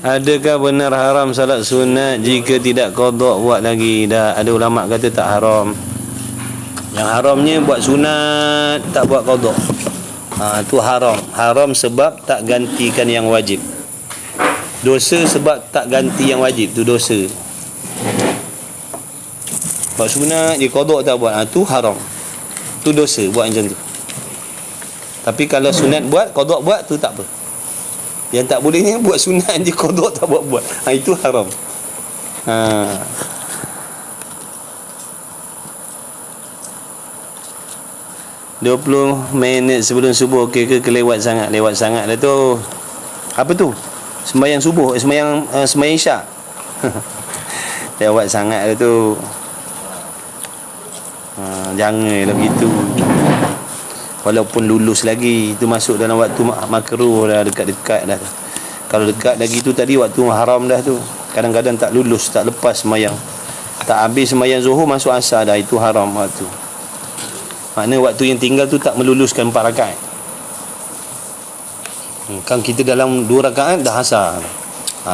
Adakah benar haram salat sunat jika tidak qada buat lagi? Dah ada ulama kata tak haram. Yang haramnya buat sunat tak buat qada. Tu haram. Haram sebab tak gantikan yang wajib. Dosa sebab tak ganti yang wajib, tu dosa. Buat sunat dia qada tak buat, tu haram. Tu dosa buat macam tu. Tapi kalau sunat buat, qada buat, tu tak apa. Yang tak bolehnya buat sunat je, qada tak buat-buat. Itu haram. 20 minit sebelum subuh okey ke kelewat sangat? Lewat sangat dah tu. Apa tu? Sembahyang subuh, sembahyang isyak. Lewat sangat dah tu. Janganlah begitu. Walaupun lulus lagi, itu masuk dalam waktu makruh dah, dekat-dekat dah. Kalau dekat lagi tu tadi waktu haram dah tu. Kadang-kadang tak lulus, tak lepas sembahyang. Tak habis sembahyang zuhur masuk asar dah, itu haram waktu. Makna waktu yang tinggal tu tak meluluskan 4 rakaat. Kan kita dalam 2 rakaat dah asar.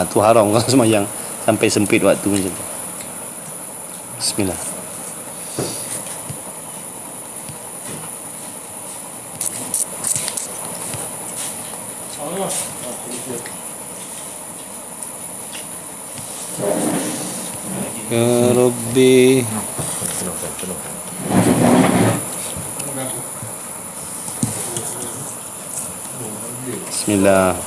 Tu haram kalau sembahyang sampai sempit waktu macam tu. Bismillah. Ya Rabbi. Bismillah.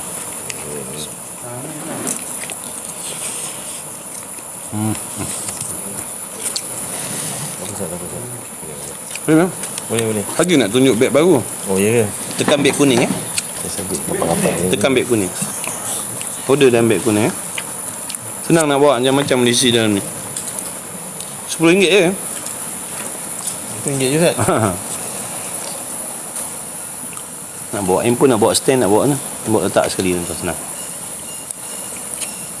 Boleh. Lagi nak tunjuk beg baru. Oh ya ke? Tekan beg kuning Saya sabit rapat-rapat ni. Tekan beg kuning. Order dalam beg kuning Senang nak bawa macam isi dalam ni. RM10 je. RM1 je Ustaz. Nak bawa handphone, nak bawa stand, nak bawa ni. Bawa letak sekali tu senang.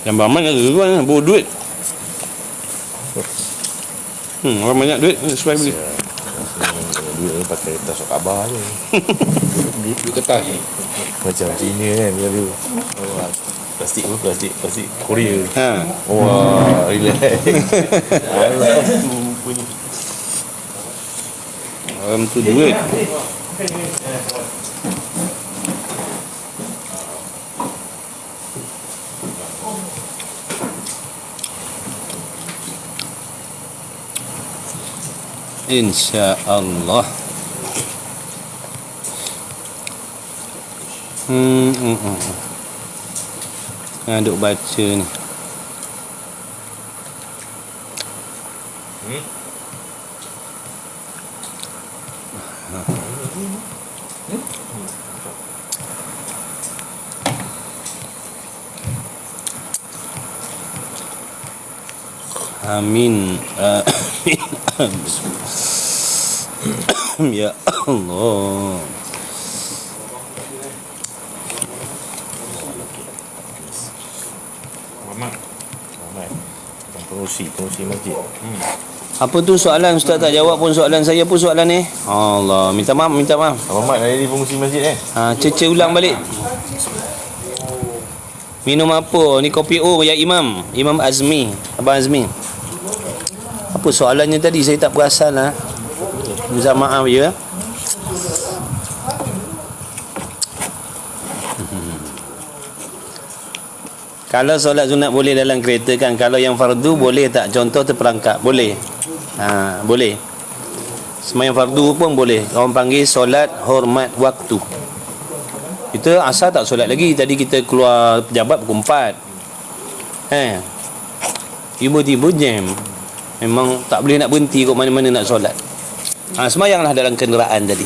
Yang Bahman ada tuan bawa duit. Orang banyak duit supaya beli. Duit ni pakai kertas khabar je. Duit kertas. Macam Cina kan dia tu. Plastik Korea. Wah, relax. Alah tu punya. Orang tu duit. InsyaAllah. Duk baca ni. Amin. Ya Allah. Muhammad. Pengurusi masjid. Apa tu soalan Ustaz tak jawab pun soalan saya pun soalan ni. Allah, minta maaf. Muhammad ada di pengurusi masjid Cece ulang balik. Minum apa? Ni kopi ya Imam Azmi, Abang Azmi. Apa soalannya tadi saya tak perasan lah. Minta maaf ya. Kalau solat sunat boleh dalam kereta kan? Kalau yang fardu boleh tak? Contoh terperangkap. Boleh. Boleh. Sembahyang fardu pun boleh. Orang panggil solat hormat waktu. Kita asal tak solat lagi. Tadi kita keluar pejabat pukul 4. Tiba-tiba jam. Memang tak boleh nak berhenti kot mana-mana nak solat. Sembahyanglah dalam kenderaan tadi.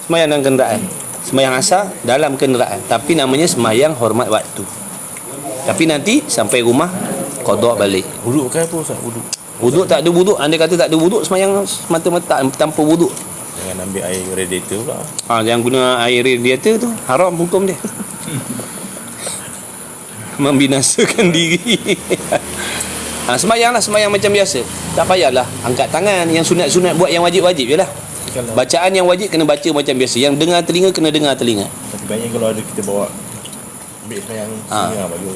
Sembahyang dalam kenderaan. Sembahyang asar dalam kenderaan. Tapi namanya sembahyang hormat waktu. Tapi nanti sampai rumah qada balik. Wuduk kan apa Ustaz? Wuduk tak ada wuduk. Anda kata tak ada wuduk, sembahyang semata-mata tanpa wuduk. Jangan ambil air radiator pula. Jangan guna air radiator tu. Haram hukum dia. Membinasakan diri. Sembahyang macam biasa. Tak payahlah angkat tangan. Yang sunat-sunat buat yang wajib-wajib je lah. Bacaan yang wajib kena baca macam biasa. Yang dengar telinga kena dengar telinga. Tapi banyak kalau ada kita bawa ambil sembahyang sini baju.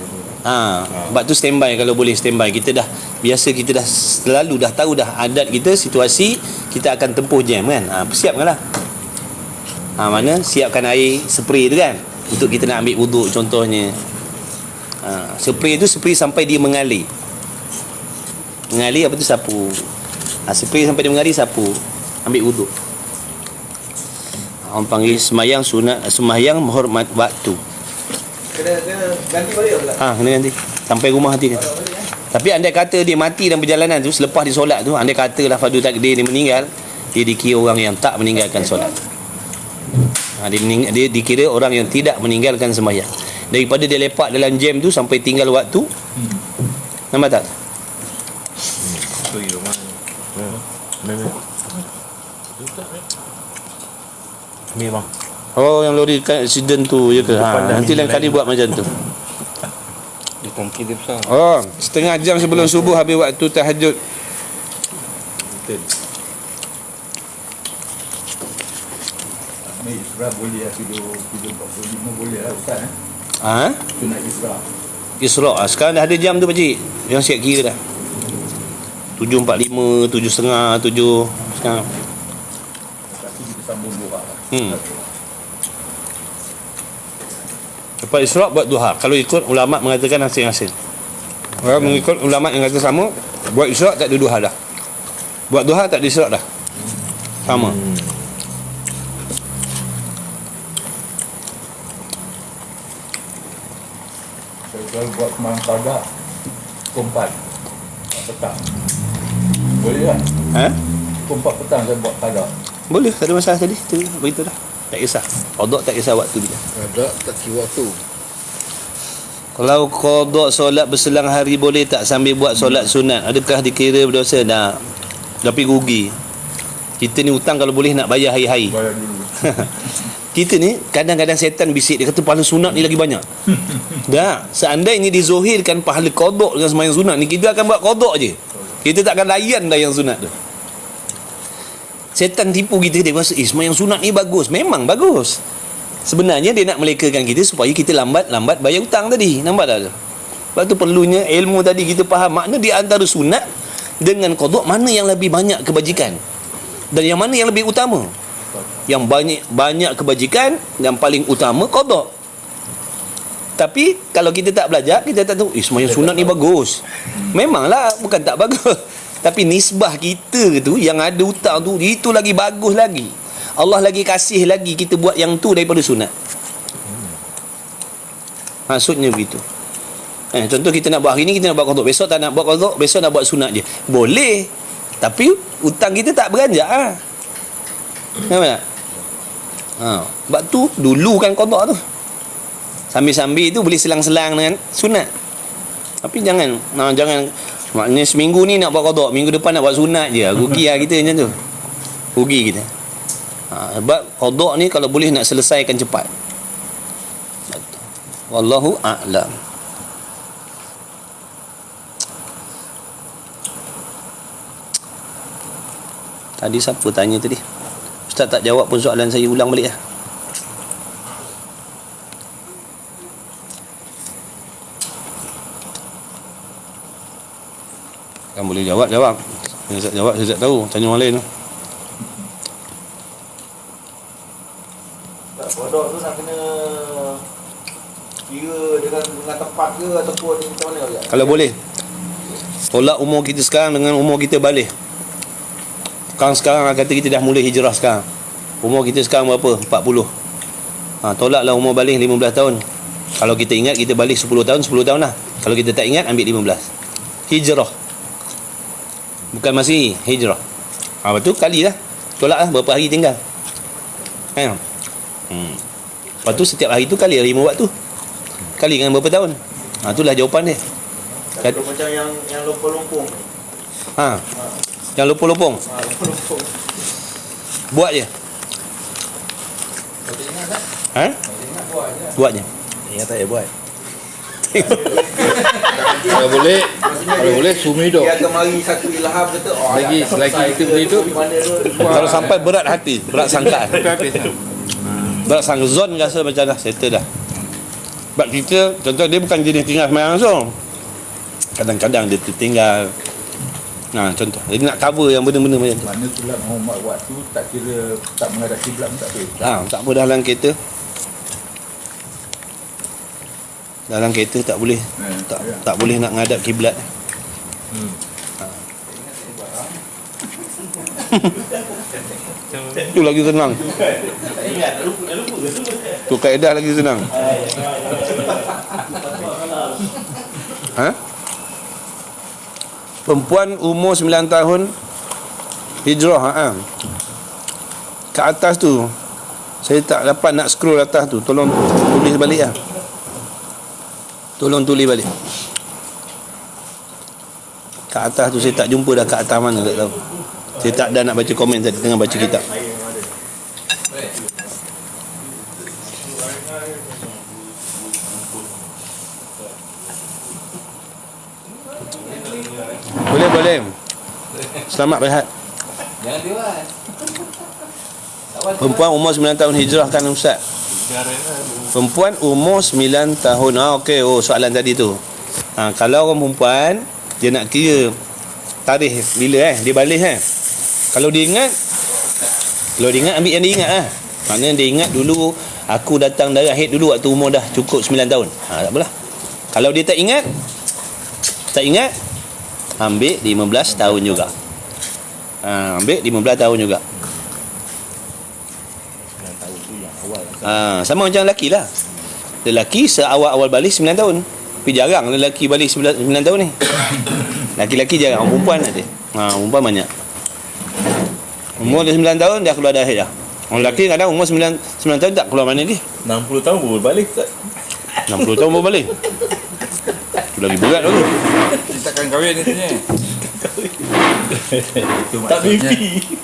Sebab tu standby, kalau boleh standby. Kita dah biasa, kita dah selalu dah tahu dah adat kita, situasi kita akan tempuh jam kan. Persiapkanlah. Mana siapkan air spray tu kan, untuk kita nak ambil wuduk contohnya. Spray tu spray sampai dia mengalir. Mengalir apa tu? Sapu. Spray sampai dia mengalir, sapu. Ambil wuduk. Orang panggil sembahyang sunat, sembahyang hormat waktu. Kena ganti balik pula. Kena ganti. Sampai rumah nanti kan. Tapi andai kata dia mati dalam perjalanan tu, selepas dia solat tu, andai katalah fardu takdir dia meninggal, dia dikira orang yang tak meninggalkan solat. Dia dikira orang yang tidak meninggalkan sembahyang. Daripada dia lepak dalam jam tu sampai tinggal waktu. Nampak tak? Tu ya mana. Memang. Oh, yang lori kan accident tu je ke? Nanti lain kali buat macam tu. Dia tangki dia besar. Oh, setengah jam sebelum subuh habis waktu tahajud. Betul. Ni Isra boleh tidur 45 boleh lah Ustaz Sunat Isra. Isra. Sekarang dah ada jam tu pakcik. Yang siap kira dah. 7.45, 7.30, 7 sekarang. Tapi kita sambung doa. Lepas Isra' buat duha. Kalau ikut ulama' mengatakan hasil-hasil. Kalau mengikut ulama' yang kata sama, buat Isra' tak ada duha dah. Buat duha tak ada Isra' dah. Sama. Saya selalu buat semalam qada pukul 4 petang. Boleh tak? Pukul 4 petang saya buat qada. Boleh, tak ada masalah tadi. Begitu dah. Tak kisah. Qada tak kisah waktu bila. Ada tak kira waktu. Kalau qada solat berselang hari boleh tak sambil buat solat sunat? Adakah dikira berdosa? Tak. Tapi rugi. Kita ni hutang kalau boleh nak bayar hari-hari. Bayar dulu. Kita ni kadang-kadang setan bisik, dia kata pahala sunat ni lagi banyak. Dah, seandainya dizohirkan pahala qada dengan sembahyang sunat ni, kita akan buat qada je. Kita tak akan layan dah yang sunat tu. Setan tipu kita, dia rasa sembahyang sunat ni bagus. Memang bagus. Sebenarnya dia nak melekakan kita supaya kita lambat-lambat bayar hutang tadi. Nampak tak tu? Sebab tu perlunya ilmu tadi kita faham makna di antara sunat dengan qada mana yang lebih banyak kebajikan dan yang mana yang lebih utama. Yang banyak kebajikan, yang paling utama qada. Tapi kalau kita tak belajar, kita tak tahu sembahyang sunat ni bagus. Memanglah bukan tak bagus. Tapi nisbah kita tu yang ada hutang tu, itu lagi bagus lagi. Allah lagi kasih lagi kita buat yang tu daripada sunat. Maksudnya begitu. Contoh kita nak buat hari ni, kita nak buat qada. Besok tak nak buat qada, besok nak buat sunat je. Boleh. Tapi hutang kita tak beranjak lah. Nampak tak? Sebab tu dulu kan qada tu. Sambil-sambil tu boleh selang-selang dengan sunat. Tapi jangan maknanya seminggu ni nak buat qada, minggu depan nak buat sunat je. Rugi lah kita macam tu. Rugi kita. Sebab qada ni kalau boleh nak selesaikan cepat. Wallahu a'lam. Tadi siapa tanya tadi? Ustaz tak jawab pun soalan saya, ulang balik lah. Kan boleh jawab. Saya jawab, saya tak tahu. Tanya orang lain tu. Kodok tu nak kena kira dengan tepat ke ataupun macam mana dia? Kalau boleh, tolak umur kita sekarang dengan umur kita balik. Sekarang kata kita dah mula hijrah sekarang. Umur kita sekarang berapa? 40. Tolaklah umur balik 15 tahun. Kalau kita ingat kita balik 10 tahun lah. Kalau kita tak ingat, ambil 15. Hijrah. Bukan masih hijrah. Lepas tu kali lah. Tolak lah berapa hari tinggal. Lepas tu setiap hari tu kali 5 waktu. Kali dengan berapa tahun. Itulah jawapan dia. Macam yang lumpur-lumpur. Yang lumpur-lumpur. Buat je. Buat je. Ingat tak ya buat. Kalau boleh sumi dok. Dia akan mari satu ilham kata Selagi kita berhidup, Kalau sampai berat hati, berat sangkaan. Berat sangka zon rasa macam dah settle dah. Sebab kita, contoh dia bukan jenis tinggal sembahyang langsung. Kadang-kadang dia tertinggal. Contoh dia nak cover yang benda-benda macam tu. Mana solat Muhammad waktu tak kira tak menghadap kiblat pun tak boleh. Tak apa dalam kereta. Dalam kereta tak boleh. Tak boleh nak ngadap kiblat. Tu lagi senang. Tu kaedah lagi senang. Ha? Perempuan umur 9 tahun hijrah, kat atas tu saya tak dapat nak scroll atas tu. Tolong tulis balik lah. Tolong tulis balik. Kat atas tu saya tak jumpa dah, kat atas mana tak tahu. Saya tak ada nak baca komen tadi tengah baca kitab. Boleh. Selamat berehat. Jangan lewat. Perempuan umur 9 tahun hijrah kan Ustaz? Perempuan umur 9 tahun. Okey. Soalan tadi tu. Kalau orang perempuan dia nak kira tarikh bila dia balik Kalau dia ingat ambil yang dia ingat Maknanya dia ingat dulu aku datang darah haid dulu waktu umur dah cukup 9 tahun. Tak apalah. Kalau dia tak ingat ambil 15 tahun juga. Ambil 15 tahun juga. Sama macam lelaki lah. Lelaki seawal-awal balik 9 tahun. Tapi jarang lelaki balik 9 tahun ni. Lelaki-lelaki jarang. Orang perempuan ada. Perempuan banyak. Umur dia 9 tahun dah keluar darah haid dah. Orang lelaki kadang umur 9 tahun tak keluar mana lagi. 60 tahun baru balik tak? 60 tahun baru balik. Tu lagi berat lagi. Takkan kahwin katanya.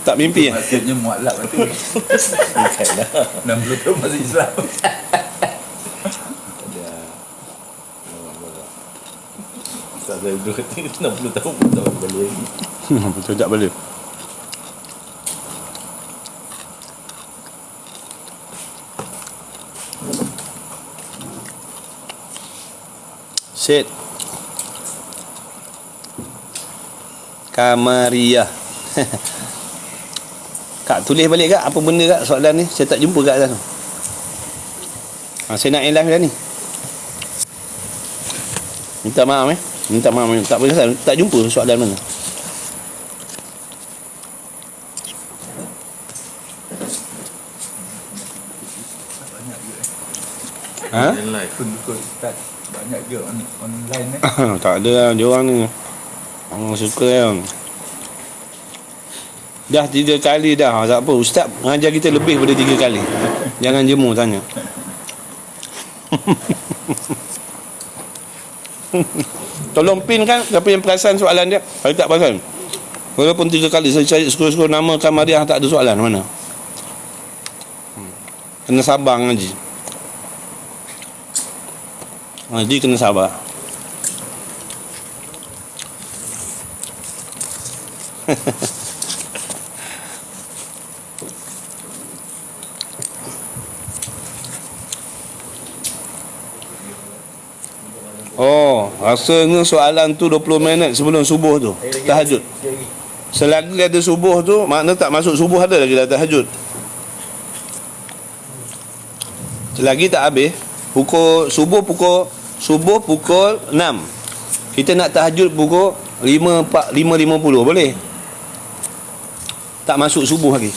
Tak mimpi Maksudnya mualaf tu. Bukanlah 60 tahun masih Islam. Tak ada duduk 60 tahun pun tak balik lagi. Betul tak boleh. Syed Kamariah. Kak tulis balik kak apa benda kak soalan ni. Saya tak jumpa kat atas tu. Saya nak live dah ni. Minta maaf tak boleh tak jumpa soalan mana. Ikut Ustaz banyak je online Tak ada lah dia orang ni. Orang suka kan. Dah 3 kali dah. Tak apa Ustaz mengajar kita lebih daripada 3 kali. Jangan jemu tanya. Tolong pin kan siapa yang perasan soalan dia. Kalau tak perasan, walaupun 3 kali saya cari scroll nama Kamariah tak ada soalan mana. Kena sabar ngaji. Ngaji kena sabar. Rasanya soalan tu 20 minit sebelum subuh tu. Tahajud. Selagi ada subuh tu, makna tak masuk subuh ada lagi dah tahajud. Selagi tak habis, subuh pukul 6. Kita nak tahajud pukul 5.50 boleh? Tak masuk subuh lagi.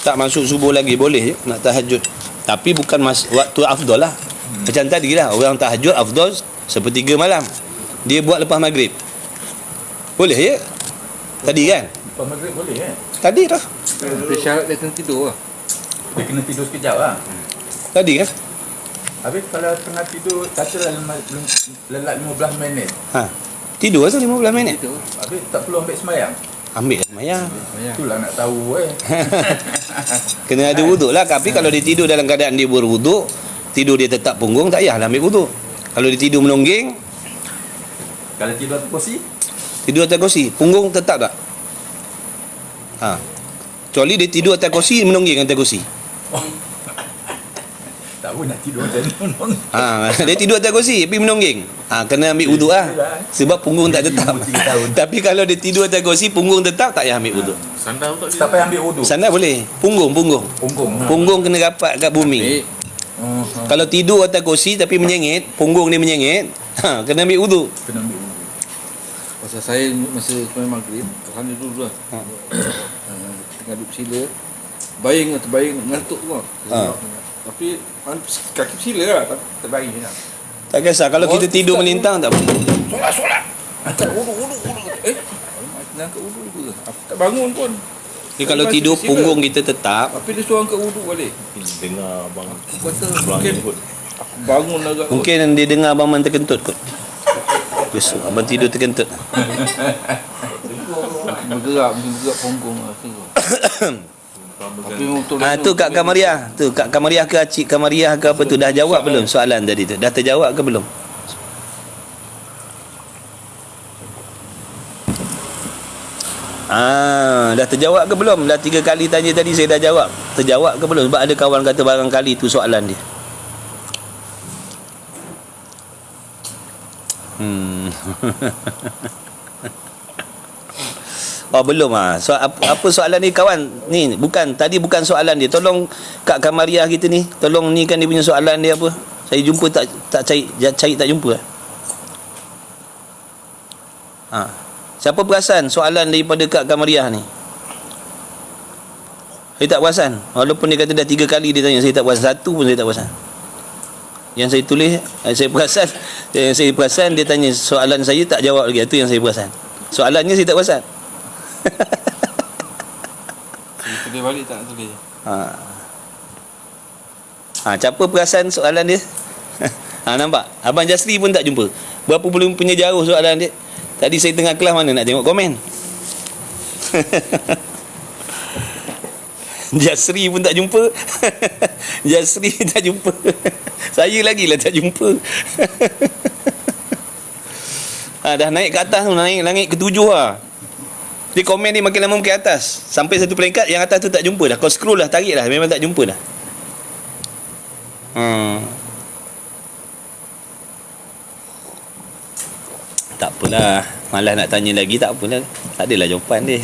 Tak masuk subuh lagi boleh je nak tahajud. Tapi bukan waktu afdal lah. Macam tadi lah, orang tahajud afdal sepertiga malam. Dia buat lepas maghrib. Boleh ya? Tadi kan? Lepas maghrib boleh Tadi dah. Tapi syarat dia kena tidur lah. Dia kena tidur sekejap lah. Tadi kan? Habis kalau tengah tidur katalah lelak 15 minit. Tidur tu 15 minit. Tidur. Habis tak perlu ambil semayang. Ambil semayang. Itulah nak tahu Kena ada wuduk lah. Tapi kalau dia tidur dalam keadaan dia berwuduk, tidur dia tetap punggung, tak payahlah ambil wuduk. Kalau dia tidur menongging, kalau tidur atas kursi, tidur atas kursi, punggung tetap tak? Kecuali dia tidur atas kursi, menongging atas kursi. tak pun nak tidur atas menongging. Dia tidur atas kursi tapi menongging. Kena ambil wuduk lah. Sebab punggung tak tetap. Tapi kalau dia tidur atas kursi, punggung tetap, tak payah ambil wuduk. Sandal tak Tak payah ambil wuduk. Sandal boleh. Punggung. Punggung kena rapat kat bumi. Kalau tidur atas kursi tapi menyengit, punggung dia menyengit, kena ambil wuduk. Kena ambil wuduk. Pasal saya masa sembahyang maghrib, sana dulu lah. Tengah duduk sila. Bayang ngantuk tu lah. Tapi kaki sila lah, tapi terbaring lah. Tak kisah kalau kita tidur melintang tak apa. Solat. Angkat wudu. Nak angkat wudu ke? Aku tak bangun pun. Jadi kalau tidur punggung kita tetap. Tapi dia suruh angkat wudu balik. Dengar abang Aku kata abang mungkin sebut. aku bangun agak. Mungkin dia dengar abang Man terkentut kot. Besok abang tidur terkentut. Bergerak punggung lah tu. Tapi untuk Tu Kak Kamariah. Tu Kak Kamariah ke Acik Kamariah ke apa tu dah jawab belum soalan tadi tu? Dah terjawab ke belum? Dah terjawab ke belum? Dah 3 kali tanya tadi saya dah jawab. Terjawab ke belum? Sebab ada kawan kata barangkali tu soalan dia. Oh belum so, apa soalan ni kawan? Ni bukan soalan dia. Tolong Kak Kamariah kita ni, tolong ni kan dia punya soalan dia apa? Saya jumpa tak cari tak jumpa. Siapa perasan soalan daripada Kak Kamariah ni? Saya tak perasan. Walaupun dia kata dah 3 kali dia tanya, saya tak perasan. Satu pun saya tak perasan. Yang saya tulis, saya perasan dia tanya soalan saya tak jawab lagi. Itu yang saya perasan. Soalannya saya tak perasan. saya tulis balik tak nak tulis. Siapa perasan soalan dia? Nampak? Abang Jasri pun tak jumpa. Berapa belum punya jauh soalan dia. Tadi saya tengah kelas mana nak tengok komen. Jasri pun tak jumpa. Jasri tak jumpa. Saya lagi lah tak jumpa. Dah naik ke atas tu, naik ke 7 lah. Dia komen ni makin lama makin atas. Sampai satu peringkat yang atas tu tak jumpa dah. Kau scroll lah, tarik lah, memang tak jumpa dah. Tak apalah, malas nak tanya lagi, tak apalah. Tak adalah jawapan dia.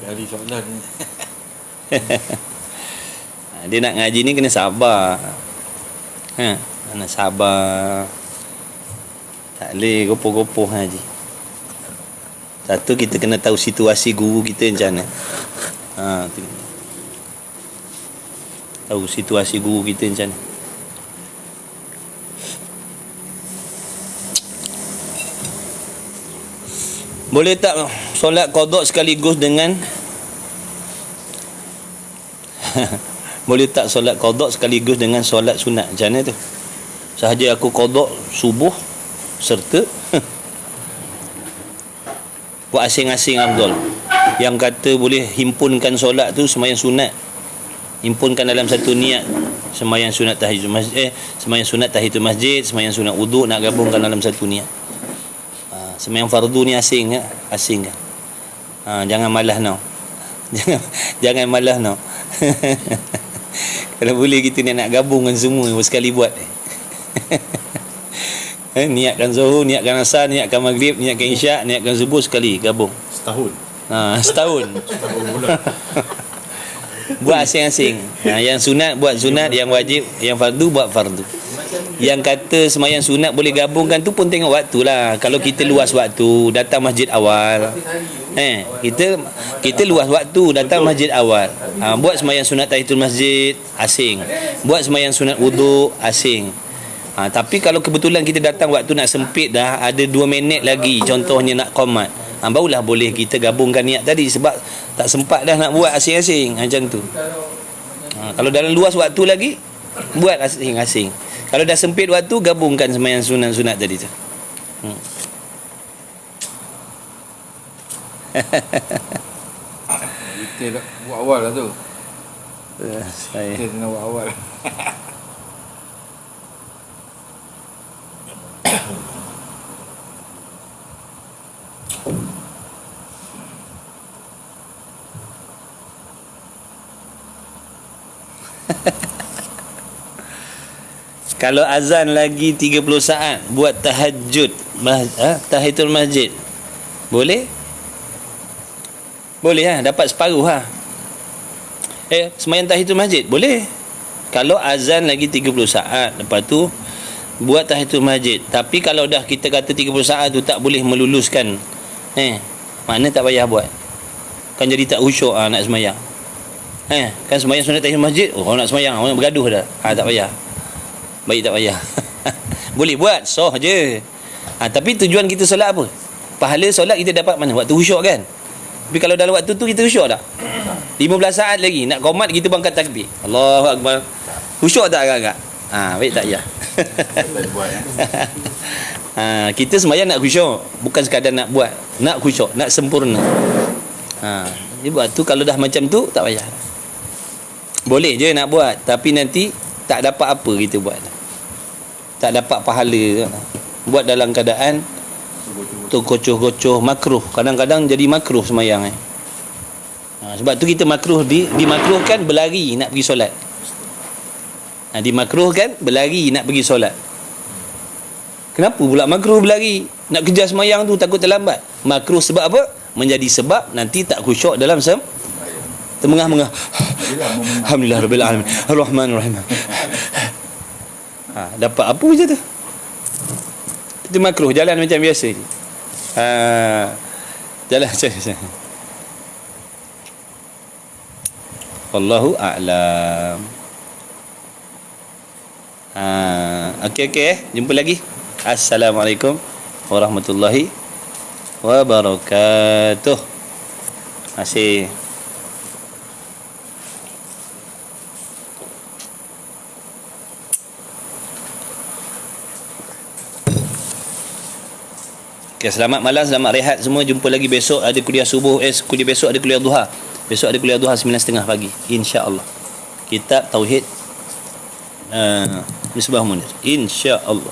Dari soalan ni. Dia nak ngaji ni kena sabar. Kena sabar. Tak boleh gopoh-gopoh ngaji. Satu, kita kena tahu situasi guru kita macam mana. Tahu situasi guru kita macam mana. Boleh tak solat qada sekaligus dengan boleh tak solat qada sekaligus dengan solat sunat? Macam mana tu? Sahaja aku qada subuh serta buat asing-asing afdal. Yang kata boleh himpunkan solat tu sembahyang sunat, himpunkan dalam satu niat, sembahyang sunat tahiyatul masjid, sembahyang sunat tahiyatul masjid, sembahyang sunat wuduk, nak gabungkan dalam satu niat. Sembahyang fardu ni asing kan. Jangan malas now. Jangan malas now. Kalau boleh kita nak gabungkan semua sekali buat. Niatkan zuhur, niatkan asar, niatkan maghrib, niatkan isyak, niatkan subuh sekali gabung. Setahun. Buat asing-asing. Yang sunat buat sunat, yang wajib, yang fardu buat fardu. Yang kata sembahyang sunat boleh gabungkan tu pun tengok waktu lah. Kalau kita luas waktu, datang masjid awal. Kita luas waktu, datang masjid awal. Buat sembahyang sunat tahiyatul masjid, asing. Buat sembahyang sunat wuduk, asing. Tapi kalau kebetulan kita datang waktu nak sempit dah, ada 2 minit lagi contohnya nak qomat, barulah boleh kita gabungkan niat tadi. Sebab tak sempat dah nak buat asing-asing macam tu. Kalau dalam luas waktu lagi, buat asing-asing. Kalau dah sempit waktu, gabungkan sembahyang sunat-sunat tadi tu. Kita dah buat awal lah tu. Saya Kita nak buat awal. kalau azan lagi 30 saat buat tahajud tahiyatul masjid, boleh? Boleh dapat separuh sembahyang tahiyatul masjid boleh. Kalau azan lagi 30 saat, lepas tu buat tahiyatul masjid. Tapi kalau dah kita kata 30 saat tu tak boleh meluluskan, mana tak payah buat. Kan jadi tak khusyuk nak semayang. Kan semayang sunat tahiyatul masjid, orang nak semayang, orang bergaduh dah. Tak payah. Baik, tak payah. Boleh buat, sah je. Tapi tujuan kita solat apa? Pahala solat kita dapat mana? Waktu khusyuk kan? Tapi kalau dalam waktu tu kita khusyuk tak? 15 saat lagi nak qomat kita bangkat takbir. Allahu akbar. Khusyuk tak agak-agak? Baik, tak payah. Kita sembahyang nak khusyuk, bukan sekadar nak buat, nak khusyuk, nak sempurna. Jadi buat tu kalau dah macam tu tak payah. Boleh je nak buat, tapi nanti tak dapat apa kita buat. Tak dapat pahala. Buat dalam keadaan tu gocoh-gocoh, makruh. Kadang-kadang jadi makruh sembahyang. Sebab tu kita makruh dimakruhkan berlari nak pergi solat. Dimakruhkan berlari nak pergi solat. Kenapa pula makruh berlari? Nak kejar sembahyang tu takut terlambat. Makruh sebab apa? Menjadi sebab nanti tak khusyuk dalam tengah-tengah. Alhamdulillah rabbil alamin. Ar-Rahmanir Rahim. Dapat apa je tu? Itu makruh, jalan macam biasa je. Jalan macam Wallahu a'lam. Okey. Jumpa lagi. Assalamualaikum warahmatullahi wabarakatuh. Terima kasih. Okay, selamat malam, selamat rehat semua. Jumpa lagi besok, ada kuliah subuh. Kuliah besok ada kuliah duha. Besok ada kuliah duha 9.30 pagi, insya-Allah. Kitab Tauhid Misbah Munir, insya-Allah.